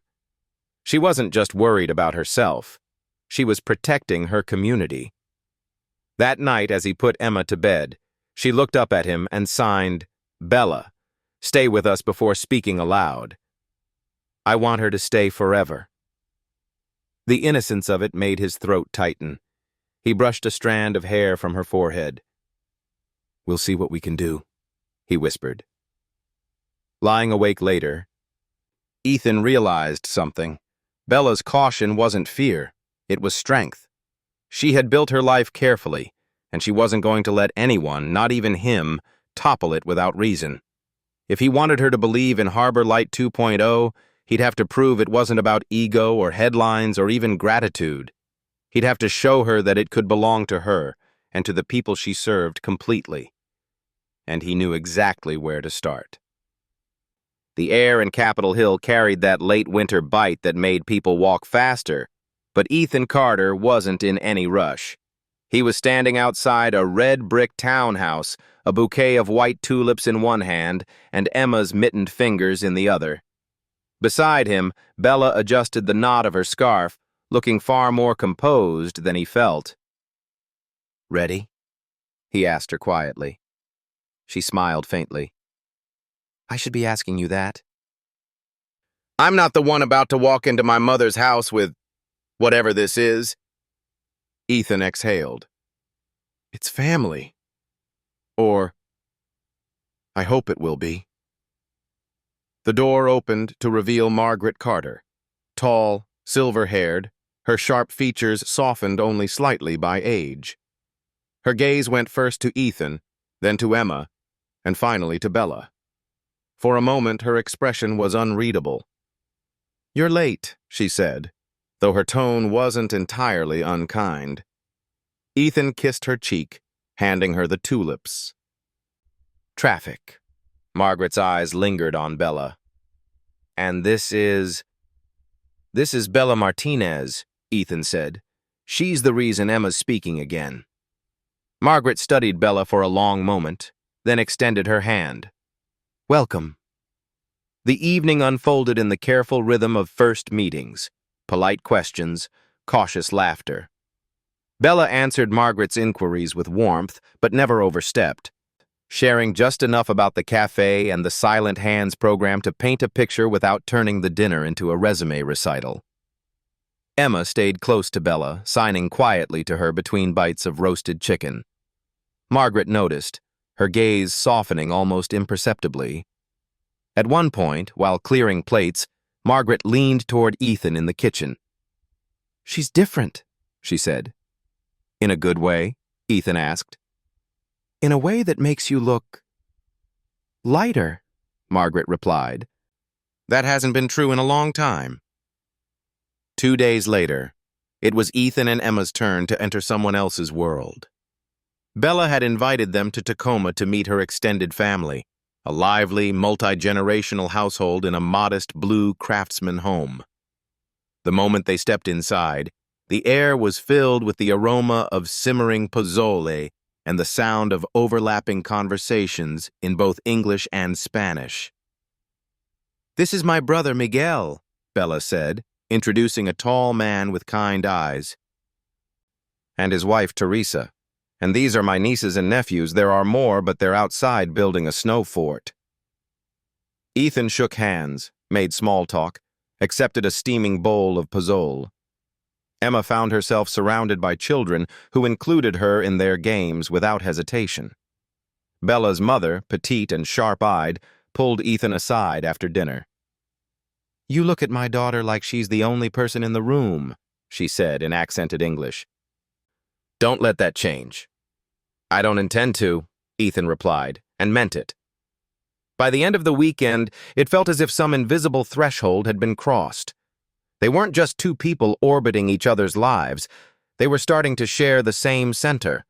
She wasn't just worried about herself. She was protecting her community. That night, as he put Emma to bed, she looked up at him and signed, "Bella, stay with us," before speaking aloud. "I want her to stay forever." The innocence of it made his throat tighten. He brushed a strand of hair from her forehead. "We'll see what we can do," he whispered. Lying awake later, Ethan realized something. Bella's caution wasn't fear, it was strength. She had built her life carefully, and she wasn't going to let anyone, not even him, topple it without reason. If he wanted her to believe in Harbor Light 2.0, he'd have to prove it wasn't about ego or headlines or even gratitude. He'd have to show her that it could belong to her and to the people she served completely. And he knew exactly where to start. The air in Capitol Hill carried that late winter bite that made people walk faster, but Ethan Carter wasn't in any rush. He was standing outside a red brick townhouse, a bouquet of white tulips in one hand and Emma's mittened fingers in the other. Beside him, Bella adjusted the knot of her scarf, looking far more composed than he felt. "Ready?" he asked her quietly. She smiled faintly. "I should be asking you that." "I'm not the one about to walk into my mother's house with whatever this is." Ethan exhaled. "It's family. Or, I hope it will be." The door opened to reveal Margaret Carter, tall, silver-haired, her sharp features softened only slightly by age. Her gaze went first to Ethan, then to Emma, and finally to Bella. For a moment, her expression was unreadable. "You're late," she said, though her tone wasn't entirely unkind. Ethan kissed her cheek, handing her the tulips. "Traffic." Margaret's eyes lingered on Bella. "And this is Bella Martinez," Ethan said. "She's the reason Emma's speaking again." Margaret studied Bella for a long moment, then extended her hand. "Welcome." The evening unfolded in the careful rhythm of first meetings, polite questions, cautious laughter. Bella answered Margaret's inquiries with warmth, but never overstepped, sharing just enough about the cafe and the Silent Hands program to paint a picture without turning the dinner into a resume recital. Emma stayed close to Bella, signing quietly to her between bites of roasted chicken. Margaret noticed, her gaze softening almost imperceptibly. At one point, while clearing plates, Margaret leaned toward Ethan in the kitchen. "She's different," she said. "In a good way?" Ethan asked. "In a way that makes you look lighter," Margaret replied. "That hasn't been true in a long time." 2 days later, it was Ethan and Emma's turn to enter someone else's world. Bella had invited them to Tacoma to meet her extended family, a lively, multi-generational household in a modest blue craftsman home. The moment they stepped inside, the air was filled with the aroma of simmering pozole and the sound of overlapping conversations in both English and Spanish. "This is my brother Miguel," Bella said, introducing a tall man with kind eyes. "And his wife Teresa. And these are my nieces and nephews. There are more, but they're outside building a snow fort." Ethan shook hands, made small talk, accepted a steaming bowl of pozole. Emma found herself surrounded by children who included her in their games without hesitation. Bella's mother, petite and sharp-eyed, pulled Ethan aside after dinner. "You look at my daughter like she's the only person in the room," she said in accented English. "Don't let that change." "I don't intend to," Ethan replied, and meant it. By the end of the weekend, it felt as if some invisible threshold had been crossed. They weren't just two people orbiting each other's lives. They were starting to share the same center,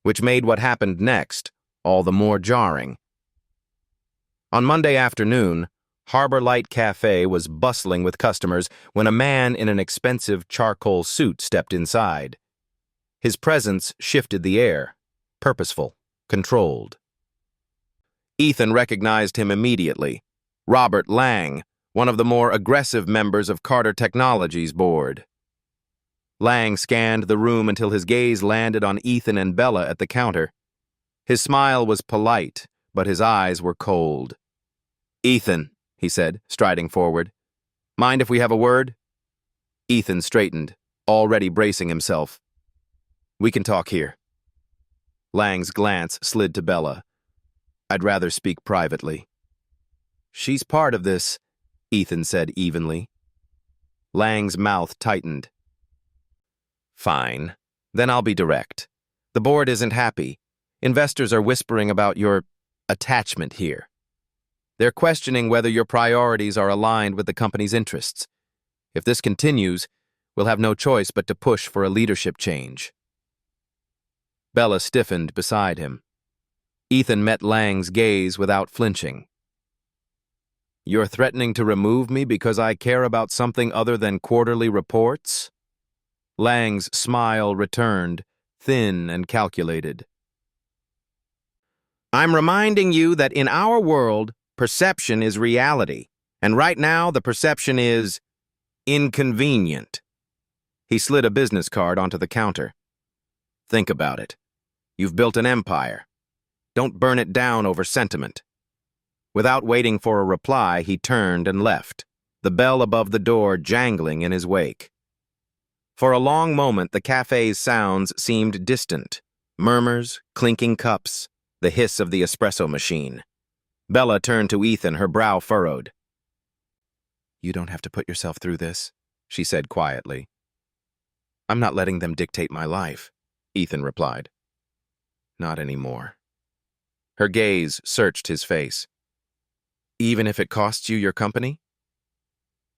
which made what happened next all the more jarring. On Monday afternoon, Harbor Light Café was bustling with customers when a man in an expensive charcoal suit stepped inside. His presence shifted the air, purposeful, controlled. Ethan recognized him immediately. Robert Lang, one of the more aggressive members of Carter Technologies' board. Lang scanned the room until his gaze landed on Ethan and Bella at the counter. His smile was polite, but his eyes were cold. "Ethan," he said, striding forward. "Mind if we have a word?" Ethan straightened, already bracing himself. "We can talk here." Lang's glance slid to Bella. "I'd rather speak privately." "She's part of this," Ethan said evenly. Lang's mouth tightened. "Fine. Then I'll be direct. The board isn't happy. Investors are whispering about your attachment here. They're questioning whether your priorities are aligned with the company's interests. If this continues, we'll have no choice but to push for a leadership change." Bella stiffened beside him. Ethan met Lang's gaze without flinching. "You're threatening to remove me because I care about something other than quarterly reports?" Lang's smile returned, thin and calculated. "I'm reminding you that in our world, perception is reality, and right now the perception is inconvenient." He slid a business card onto the counter. "Think about it. You've built an empire. Don't burn it down over sentiment." Without waiting for a reply, he turned and left, the bell above the door jangling in his wake. For a long moment, the cafe's sounds seemed distant. Murmurs, clinking cups, the hiss of the espresso machine. Bella turned to Ethan, her brow furrowed. "You don't have to put yourself through this," she said quietly. "I'm not letting them dictate my life," Ethan replied. "Not anymore." Her gaze searched his face. "Even if it costs you your company?"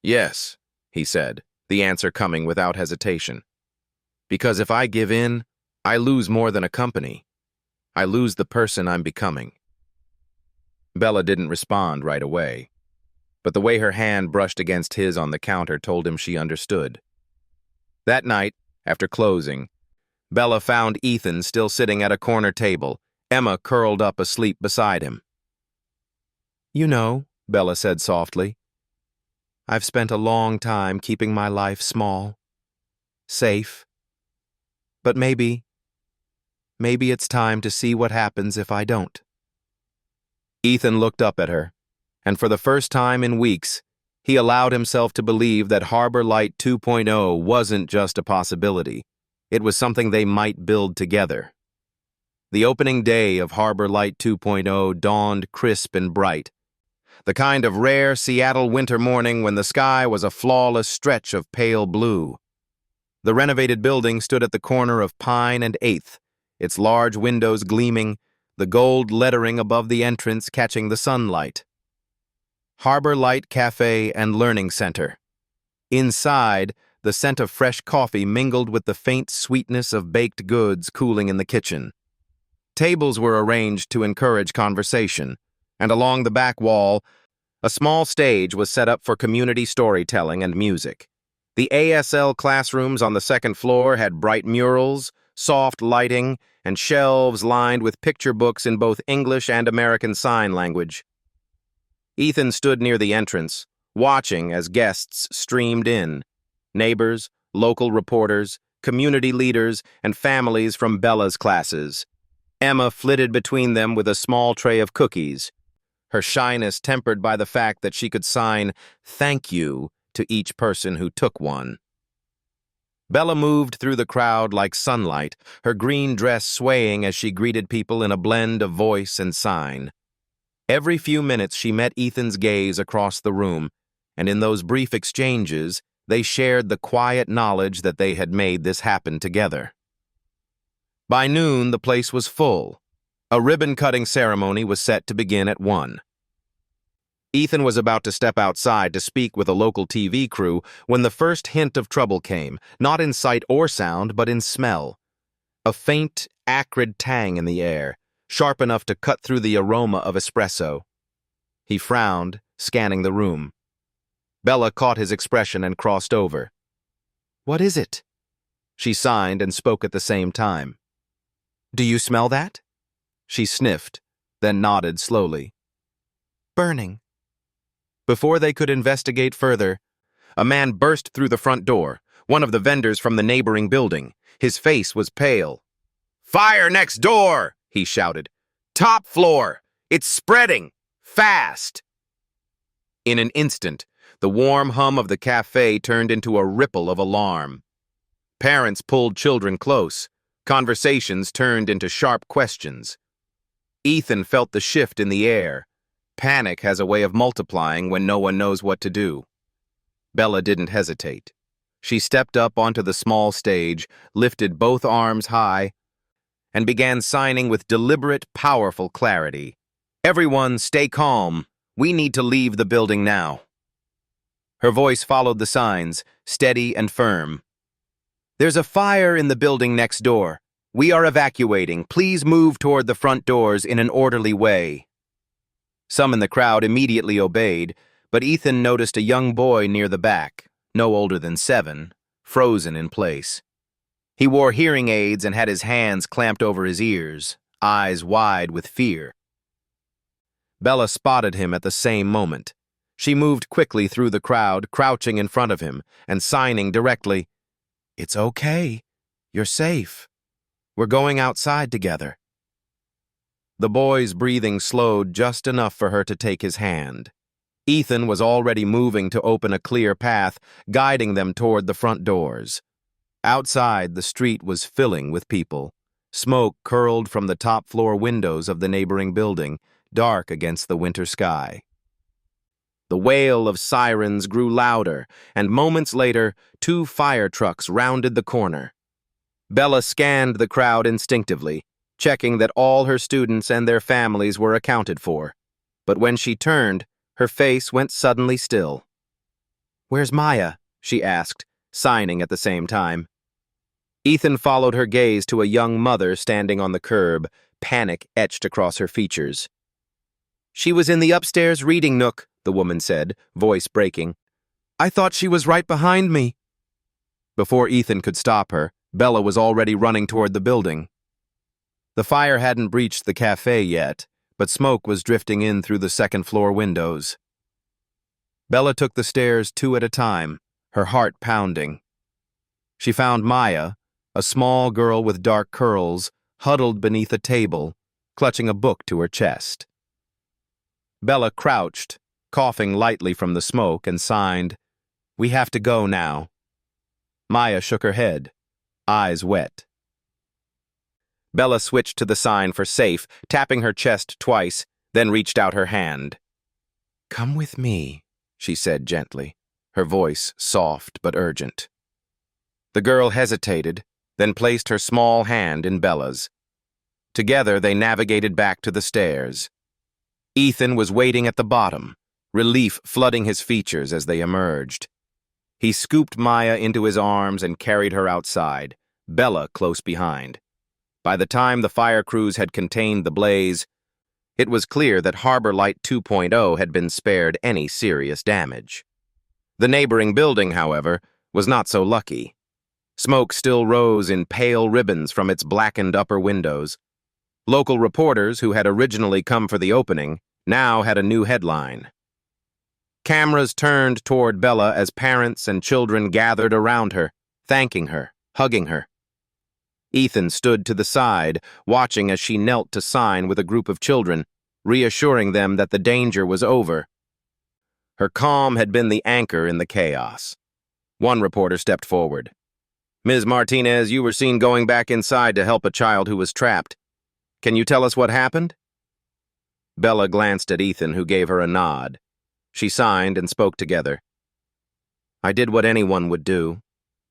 "Yes," he said, the answer coming without hesitation. "Because if I give in, I lose more than a company. I lose the person I'm becoming." Bella didn't respond right away, but the way her hand brushed against his on the counter told him she understood. That night, after closing, Bella found Ethan still sitting at a corner table, Emma curled up asleep beside him. "You know," Bella said softly, "I've spent a long time keeping my life small, safe. But maybe it's time to see what happens if I don't." Ethan looked up at her, and for the first time in weeks, he allowed himself to believe that Harbor Light 2.0 wasn't just a possibility. It was something they might build together. The opening day of Harbor Light 2.0 dawned crisp and bright, the kind of rare Seattle winter morning when the sky was a flawless stretch of pale blue. The renovated building stood at the corner of Pine and 8th, its large windows gleaming, the gold lettering above the entrance catching the sunlight. Harbor Light Café and Learning Center. Inside, the scent of fresh coffee mingled with the faint sweetness of baked goods cooling in the kitchen. Tables were arranged to encourage conversation, and along the back wall, a small stage was set up for community storytelling and music. The ASL classrooms on the second floor had bright murals, soft lighting, and shelves lined with picture books in both English and American Sign Language. Ethan stood near the entrance, watching as guests streamed in. Neighbors, local reporters, community leaders, and families from Bella's classes. Emma flitted between them with a small tray of cookies, her shyness tempered by the fact that she could sign "thank you" to each person who took one. Bella moved through the crowd like sunlight, her green dress swaying as she greeted people in a blend of voice and sign. Every few minutes she met Ethan's gaze across the room, and in those brief exchanges, they shared the quiet knowledge that they had made this happen together. By noon, the place was full. A ribbon-cutting ceremony was set to begin at 1. Ethan was about to step outside to speak with a local TV crew when the first hint of trouble came, not in sight or sound, but in smell. A faint, acrid tang in the air, sharp enough to cut through the aroma of espresso. He frowned, scanning the room. Bella caught his expression and crossed over. "What is it?" She signed and spoke at the same time. "Do you smell that?" She sniffed, then nodded slowly. "Burning." Before they could investigate further, a man burst through the front door, one of the vendors from the neighboring building. His face was pale. "Fire next door!" he shouted. "Top floor! It's spreading! Fast!" In an instant, the warm hum of the cafe turned into a ripple of alarm. Parents pulled children close. Conversations turned into sharp questions. Ethan felt the shift in the air. Panic has a way of multiplying when no one knows what to do. Bella didn't hesitate. She stepped up onto the small stage, lifted both arms high, and began signing with deliberate, powerful clarity. "Everyone, stay calm. We need to leave the building now." Her voice followed the signs, steady and firm. "There's a fire in the building next door. We are evacuating. Please move toward the front doors in an orderly way." Some in the crowd immediately obeyed, but Ethan noticed a young boy near the back, no older than 7, frozen in place. He wore hearing aids and had his hands clamped over his ears, eyes wide with fear. Bella spotted him at the same moment. She moved quickly through the crowd, crouching in front of him and signing directly, "It's okay. You're safe. We're going outside together." The boy's breathing slowed just enough for her to take his hand. Ethan was already moving to open a clear path, guiding them toward the front doors. Outside, the street was filling with people. Smoke curled from the top-floor windows of the neighboring building, dark against the winter sky. The wail of sirens grew louder, and moments later, 2 fire trucks rounded the corner. Bella scanned the crowd instinctively, checking that all her students and their families were accounted for. But when she turned, her face went suddenly still. "Where's Maya?" she asked, signing at the same time. Ethan followed her gaze to a young mother standing on the curb, panic etched across her features. "She was in the upstairs reading nook," the woman said, voice breaking. "I thought she was right behind me." Before Ethan could stop her, Bella was already running toward the building. The fire hadn't breached the cafe yet, but smoke was drifting in through the second-floor windows. Bella took the stairs 2 at a time, her heart pounding. She found Maya, a small girl with dark curls, huddled beneath a table, clutching a book to her chest. Bella crouched, coughing lightly from the smoke, and signed, "We have to go now." Maya shook her head, eyes wet. Bella switched to the sign for safe, tapping her chest twice, then reached out her hand. "Come with me," she said gently, her voice soft but urgent. The girl hesitated, then placed her small hand in Bella's. Together they navigated back to the stairs. Ethan was waiting at the bottom, relief flooding his features as they emerged. He scooped Maya into his arms and carried her outside, Bella close behind. By the time the fire crews had contained the blaze, it was clear that Harbor Light 2.0 had been spared any serious damage. The neighboring building, however, was not so lucky. Smoke still rose in pale ribbons from its blackened upper windows. Local reporters, who had originally come for the opening, now had a new headline. Cameras turned toward Bella as parents and children gathered around her, thanking her, hugging her. Ethan stood to the side, watching as she knelt to sign with a group of children, reassuring them that the danger was over. Her calm had been the anchor in the chaos. One reporter stepped forward. "Ms. Martinez, you were seen going back inside to help a child who was trapped. Can you tell us what happened?" Bella glanced at Ethan, who gave her a nod. She signed and spoke together. "I did what anyone would do.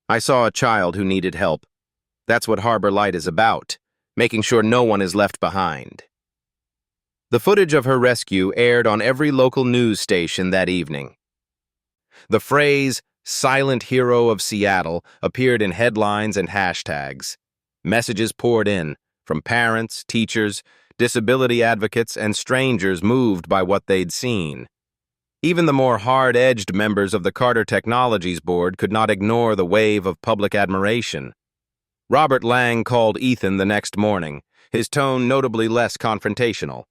I saw a child who needed help. That's what Harbor Light is about, making sure no one is left behind." The footage of her rescue aired on every local news station that evening. The phrase, "Silent Hero of Seattle," appeared in headlines and hashtags. Messages poured in, from parents, teachers, disability advocates, and strangers moved by what they'd seen. Even the more hard-edged members of the Carter Technologies Board could not ignore the wave of public admiration. Robert Lang called Ethan the next morning, his tone notably less confrontational.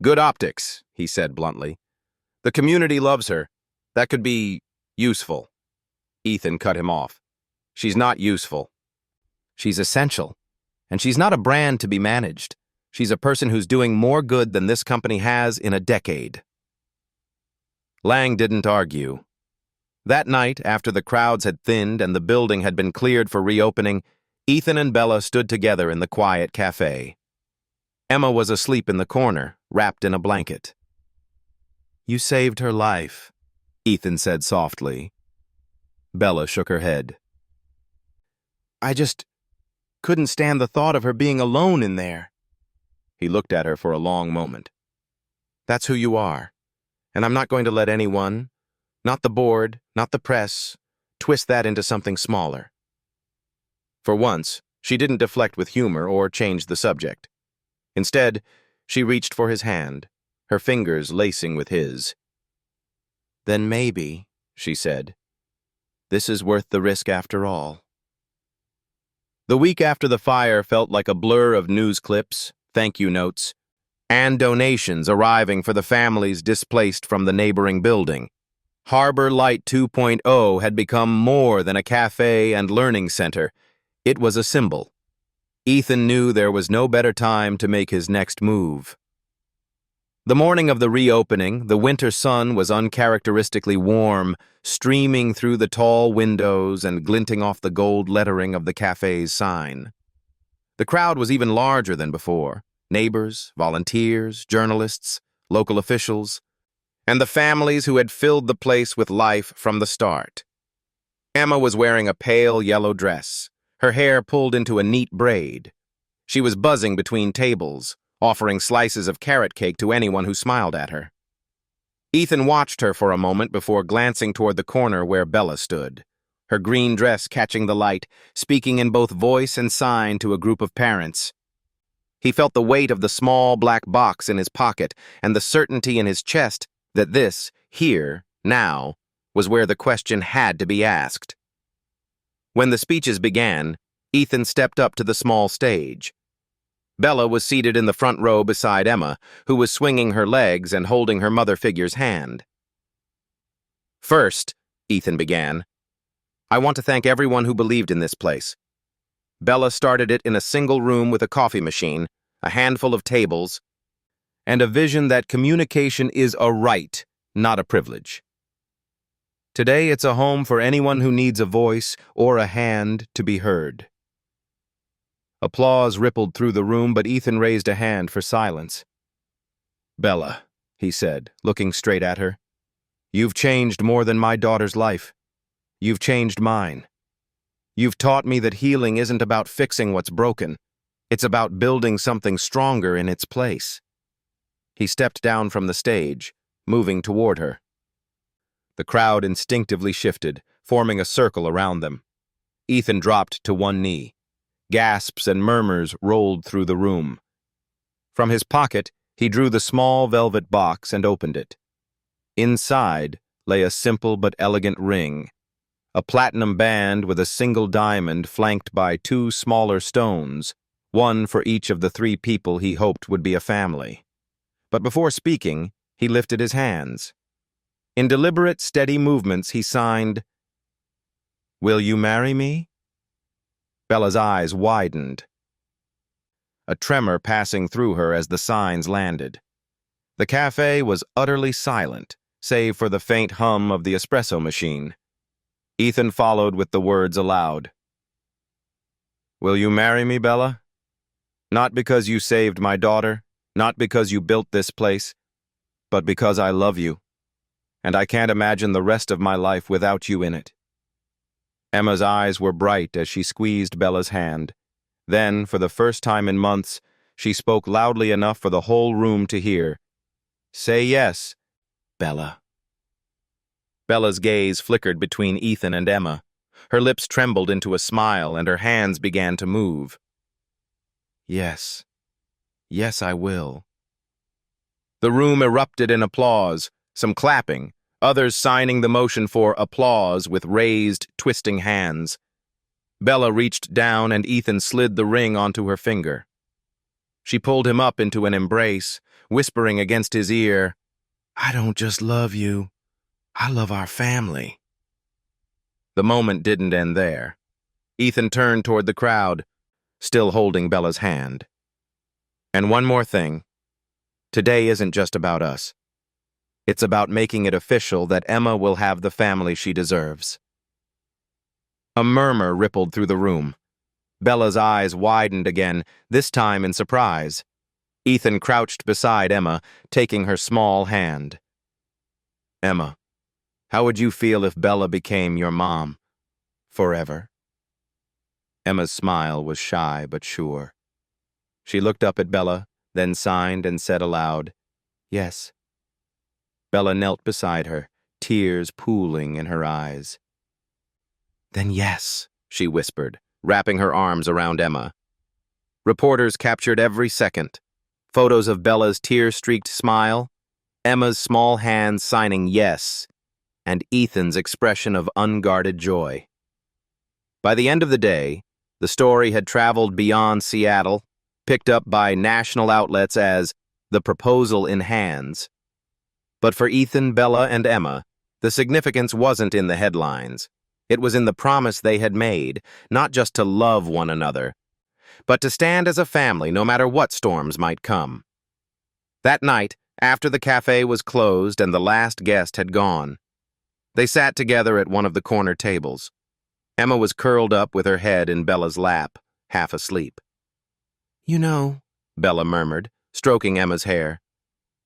"Good optics," he said bluntly. "The community loves her. That could be useful." Ethan cut him off. "She's not useful. She's essential. And she's not a brand to be managed. She's a person who's doing more good than this company has in a decade." Lang didn't argue. That night, after the crowds had thinned and the building had been cleared for reopening, Ethan and Bella stood together in the quiet cafe. Emma was asleep in the corner, wrapped in a blanket. "You saved her life," Ethan said softly. Bella shook her head. "I just couldn't stand the thought of her being alone in there." He looked at her for a long moment. "That's who you are, and I'm not going to let anyone, not the board, not the press, twist that into something smaller." For once, she didn't deflect with humor or change the subject. Instead, she reached for his hand, her fingers lacing with his. "Then maybe," she said, "this is worth the risk after all." The week after the fire felt like a blur of news clips, thank you notes, and donations arriving for the families displaced from the neighboring building. Harbor Light 2.0 had become more than a cafe and learning center. It was a symbol. Ethan knew there was no better time to make his next move. The morning of the reopening, the winter sun was uncharacteristically warm, streaming through the tall windows and glinting off the gold lettering of the cafe's sign. The crowd was even larger than before. Neighbors, volunteers, journalists, local officials, and the families who had filled the place with life from the start. Emma was wearing a pale yellow dress, her hair pulled into a neat braid. She was buzzing between tables, offering slices of carrot cake to anyone who smiled at her. Ethan watched her for a moment before glancing toward the corner where Bella stood, her green dress catching the light, speaking in both voice and sign to a group of parents. He felt the weight of the small black box in his pocket and the certainty in his chest that this, here, now, was where the question had to be asked. When the speeches began, Ethan stepped up to the small stage. Bella was seated in the front row beside Emma, who was swinging her legs and holding her mother figure's hand. "First," Ethan began, "I want to thank everyone who believed in this place. Bella started it in a single room with a coffee machine, a handful of tables, and a vision that communication is a right, not a privilege. Today, it's a home for anyone who needs a voice or a hand to be heard." Applause rippled through the room, but Ethan raised a hand for silence. "Bella," he said, looking straight at her, "you've changed more than my daughter's life. You've changed mine. You've taught me that healing isn't about fixing what's broken. It's about building something stronger in its place." He stepped down from the stage, moving toward her. The crowd instinctively shifted, forming a circle around them. Ethan dropped to one knee. Gasps and murmurs rolled through the room. From his pocket, he drew the small velvet box and opened it. Inside lay a simple but elegant ring, a platinum band with a single diamond flanked by two smaller stones, one for each of the three people he hoped would be a family. But before speaking, he lifted his hands. In deliberate, steady movements, he signed, "Will you marry me?" Bella's eyes widened, a tremor passing through her as the signs landed. The cafe was utterly silent, save for the faint hum of the espresso machine. Ethan followed with the words aloud. "Will you marry me, Bella? Not because you saved my daughter, not because you built this place, but because I love you, and I can't imagine the rest of my life without you in it." Emma's eyes were bright as she squeezed Bella's hand. Then, for the first time in months, she spoke loudly enough for the whole room to hear. "Say yes, Bella." Bella's gaze flickered between Ethan and Emma. Her lips trembled into a smile and her hands began to move. "Yes. Yes, I will." The room erupted in applause, some clapping, others signing the motion for applause with raised, twisting hands. Bella reached down and Ethan slid the ring onto her finger. She pulled him up into an embrace, whispering against his ear, "I don't just love you, I love our family." The moment didn't end there. Ethan turned toward the crowd, still holding Bella's hand. "And one more thing. Today isn't just about us. It's about making it official that Emma will have the family she deserves." A murmur rippled through the room. Bella's eyes widened again, this time in surprise. Ethan crouched beside Emma, taking her small hand. "Emma, how would you feel if Bella became your mom? Forever?" Emma's smile was shy but sure. She looked up at Bella, then signed and said aloud, "Yes." Bella knelt beside her, tears pooling in her eyes. "Then yes," she whispered, wrapping her arms around Emma. Reporters captured every second. Photos of Bella's tear-streaked smile, Emma's small hands signing yes, and Ethan's expression of unguarded joy. By the end of the day, the story had traveled beyond Seattle, picked up by national outlets as the proposal in hands. But for Ethan, Bella, and Emma, the significance wasn't in the headlines. It was in the promise they had made, not just to love one another, but to stand as a family no matter what storms might come. That night, after the cafe was closed and the last guest had gone, they sat together at one of the corner tables. Emma was curled up with her head in Bella's lap, half asleep. "You know," Bella murmured, stroking Emma's hair,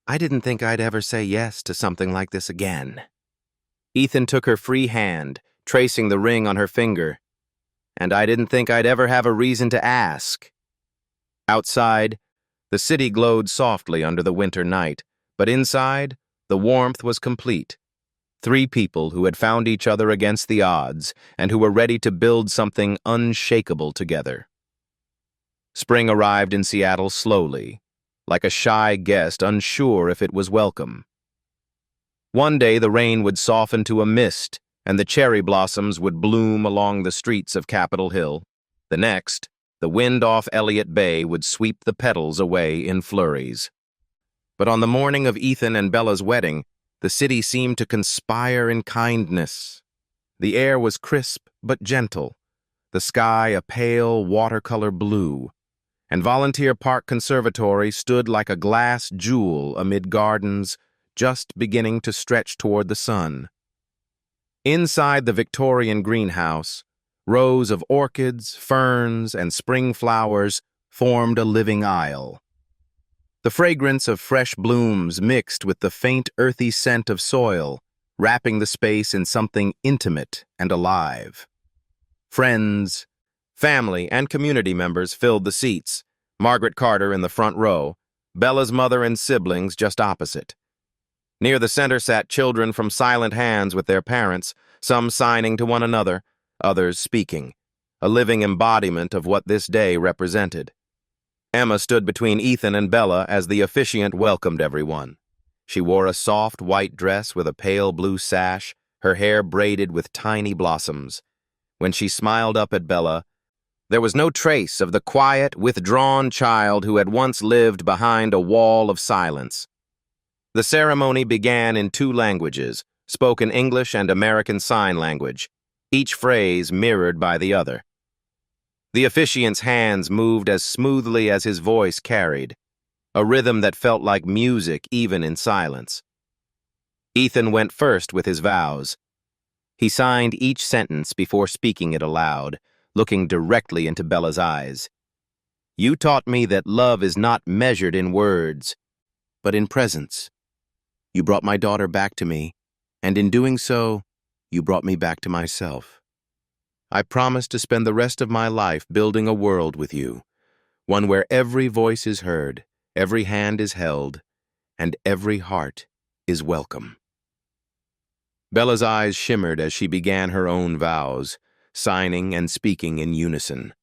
"I didn't think I'd ever say yes to something like this again." Ethan took her free hand, tracing the ring on her finger. "And I didn't think I'd ever have a reason to ask." Outside, the city glowed softly under the winter night, but inside, the warmth was complete. Three people who had found each other against the odds and who were ready to build something unshakable together. Spring arrived in Seattle slowly, like a shy guest unsure if it was welcome. One day the rain would soften to a mist, and the cherry blossoms would bloom along the streets of Capitol Hill. The next, the wind off Elliott Bay would sweep the petals away in flurries. But on the morning of Ethan and Bella's wedding, the city seemed to conspire in kindness. The air was crisp but gentle, the sky a pale watercolor blue, and Volunteer Park Conservatory stood like a glass jewel amid gardens just beginning to stretch toward the sun. Inside the Victorian greenhouse, rows of orchids, ferns, and spring flowers formed a living aisle. The fragrance of fresh blooms mixed with the faint earthy scent of soil, wrapping the space in something intimate and alive. Friends, family, and community members filled the seats, Margaret Carter in the front row, Bella's mother and siblings just opposite. Near the center sat children from silent hands with their parents, some signing to one another, others speaking, a living embodiment of what this day represented. Emma stood between Ethan and Bella as the officiant welcomed everyone. She wore a soft white dress with a pale blue sash, her hair braided with tiny blossoms. When she smiled up at Bella, there was no trace of the quiet, withdrawn child who had once lived behind a wall of silence. The ceremony began in two languages, spoken English and American Sign Language, each phrase mirrored by the other. The officiant's hands moved as smoothly as his voice carried, a rhythm that felt like music even in silence. Ethan went first with his vows. He signed each sentence before speaking it aloud, looking directly into Bella's eyes. "You taught me that love is not measured in words, but in presence. You brought my daughter back to me, and in doing so, you brought me back to myself. I promise to spend the rest of my life building a world with you, one where every voice is heard, every hand is held, and every heart is welcome." Bella's eyes shimmered as she began her own vows, signing and speaking in unison.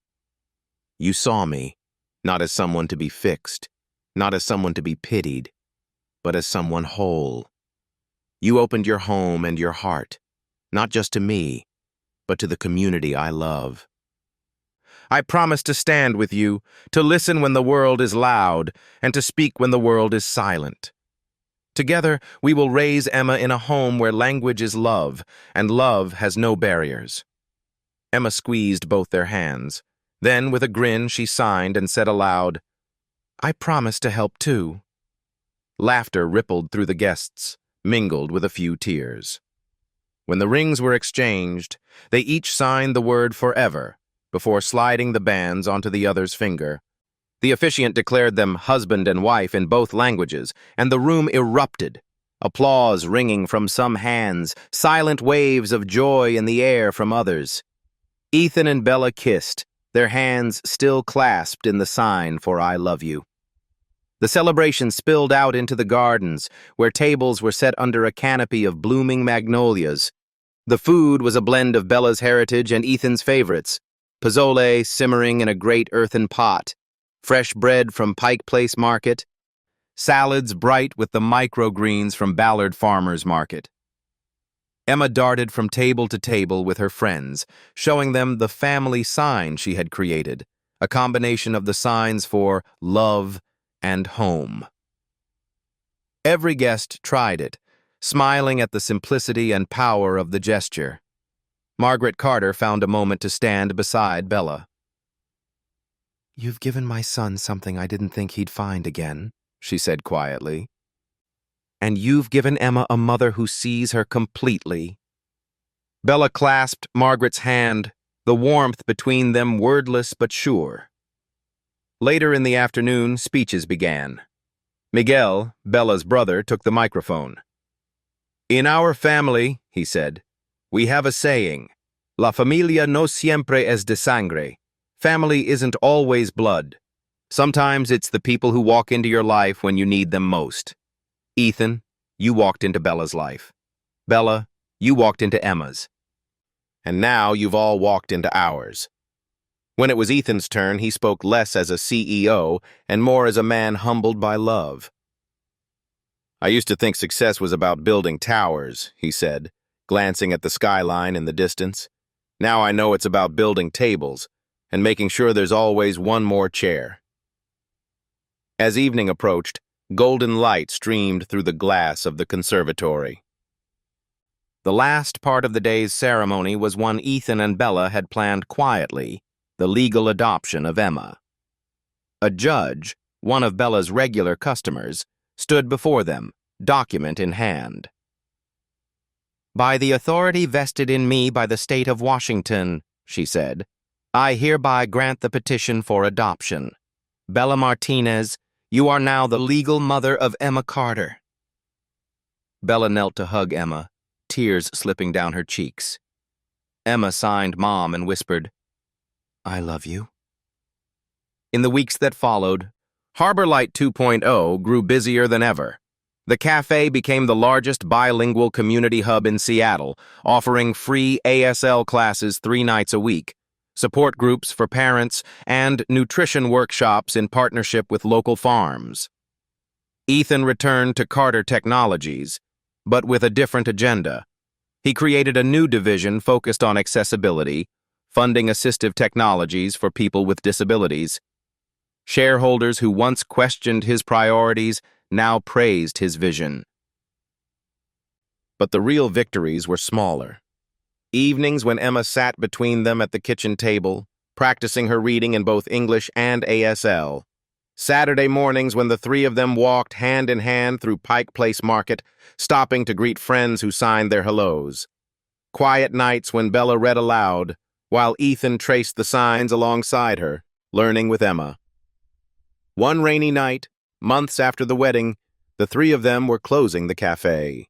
"You saw me, not as someone to be fixed, not as someone to be pitied, but as someone whole. You opened your home and your heart, not just to me, but to the community I love. I promise to stand with you, to listen when the world is loud, and to speak when the world is silent. Together, we will raise Emma in a home where language is love, and love has no barriers." Emma squeezed both their hands. Then, with a grin, she signed and said aloud, "I promise to help too." Laughter rippled through the guests, mingled with a few tears. When the rings were exchanged, they each signed the word forever before sliding the bands onto the other's finger. The officiant declared them husband and wife in both languages, and the room erupted, applause ringing from some hands, silent waves of joy in the air from others. Ethan and Bella kissed, their hands still clasped in the sign for "I love you." The celebration spilled out into the gardens, where tables were set under a canopy of blooming magnolias. The food was a blend of Bella's heritage and Ethan's favorites: pozole simmering in a great earthen pot, fresh bread from Pike Place Market, salads bright with the microgreens from Ballard Farmers Market. Emma darted from table to table with her friends, showing them the family sign she had created, a combination of the signs for love and home. Every guest tried it, smiling at the simplicity and power of the gesture. Margaret Carter found a moment to stand beside Bella. "You've given my son something I didn't think he'd find again," she said quietly. "And you've given Emma a mother who sees her completely." Bella clasped Margaret's hand, the warmth between them wordless but sure. Later in the afternoon, speeches began. Miguel, Bella's brother, took the microphone. "In our family," he said, "we have a saying, La familia no siempre es de sangre. Family isn't always blood. Sometimes it's the people who walk into your life when you need them most. Ethan, you walked into Bella's life. Bella, you walked into Emma's. And now you've all walked into ours." When it was Ethan's turn, he spoke less as a CEO and more as a man humbled by love. "I used to think success was about building towers," he said, glancing at the skyline in the distance. "Now I know it's about building tables and making sure there's always one more chair." As evening approached, golden light streamed through the glass of the conservatory. The last part of the day's ceremony was one Ethan and Bella had planned quietly: the legal adoption of Emma. A judge, one of Bella's regular customers, stood before them, document in hand. "By the authority vested in me by the state of Washington," she said, "I hereby grant the petition for adoption. Bella Martinez, you are now the legal mother of Emma Carter." Bella knelt to hug Emma, tears slipping down her cheeks. Emma signed Mom and whispered, "I love you." In the weeks that followed, Harbor Light 2.0 grew busier than ever. The Café became the largest bilingual community hub in Seattle, offering free ASL classes 3 nights a week, support groups for parents, and nutrition workshops in partnership with local farms. Ethan returned to Carter Technologies, but with a different agenda: He created a new division focused on accessibility, funding assistive technologies for people with disabilities. Shareholders who once questioned his priorities now praised his vision. But the real victories were smaller. Evenings when Emma sat between them at the kitchen table, practicing her reading in both English and ASL. Saturday mornings when the three of them walked hand in hand through Pike Place Market, stopping to greet friends who signed their hellos. Quiet nights when Bella read aloud, while Ethan traced the signs alongside her, learning with Emma. One rainy night, months after the wedding, the three of them were closing the cafe.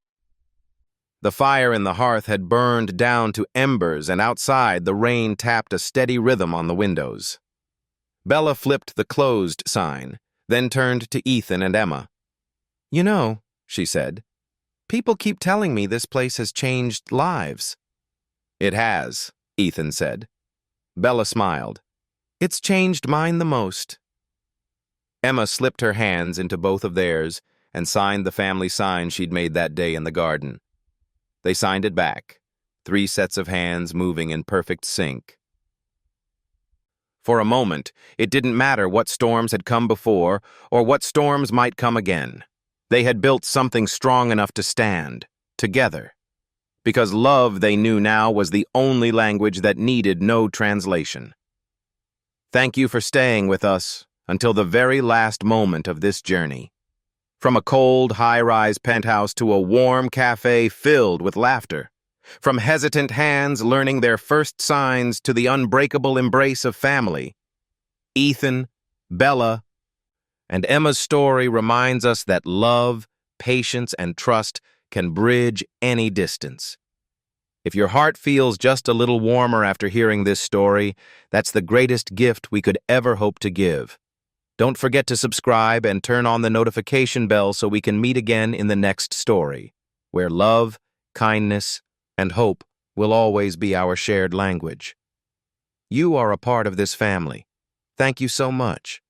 The fire in the hearth had burned down to embers, and outside the rain tapped a steady rhythm on the windows. Bella flipped the closed sign, then turned to Ethan and Emma. "You know," she said, "people keep telling me this place has changed lives." "It has," Ethan said. Bella smiled. "It's changed mine the most." Emma slipped her hands into both of theirs and signed the family sign she'd made that day in the garden. They signed it back, 3 sets of hands moving in perfect sync. For a moment, it didn't matter what storms had come before or what storms might come again. They had built something strong enough to stand, together. Because love, they knew now, was the only language that needed no translation. Thank you for staying with us until the very last moment of this journey. From a cold, high-rise penthouse to a warm cafe filled with laughter. From hesitant hands learning their first signs to the unbreakable embrace of family. Ethan, Bella, and Emma's story reminds us that love, patience, and trust can bridge any distance. If your heart feels just a little warmer after hearing this story, that's the greatest gift we could ever hope to give. Don't forget to subscribe and turn on the notification bell so we can meet again in the next story, where love, kindness, and hope will always be our shared language. You are a part of this family. Thank you so much.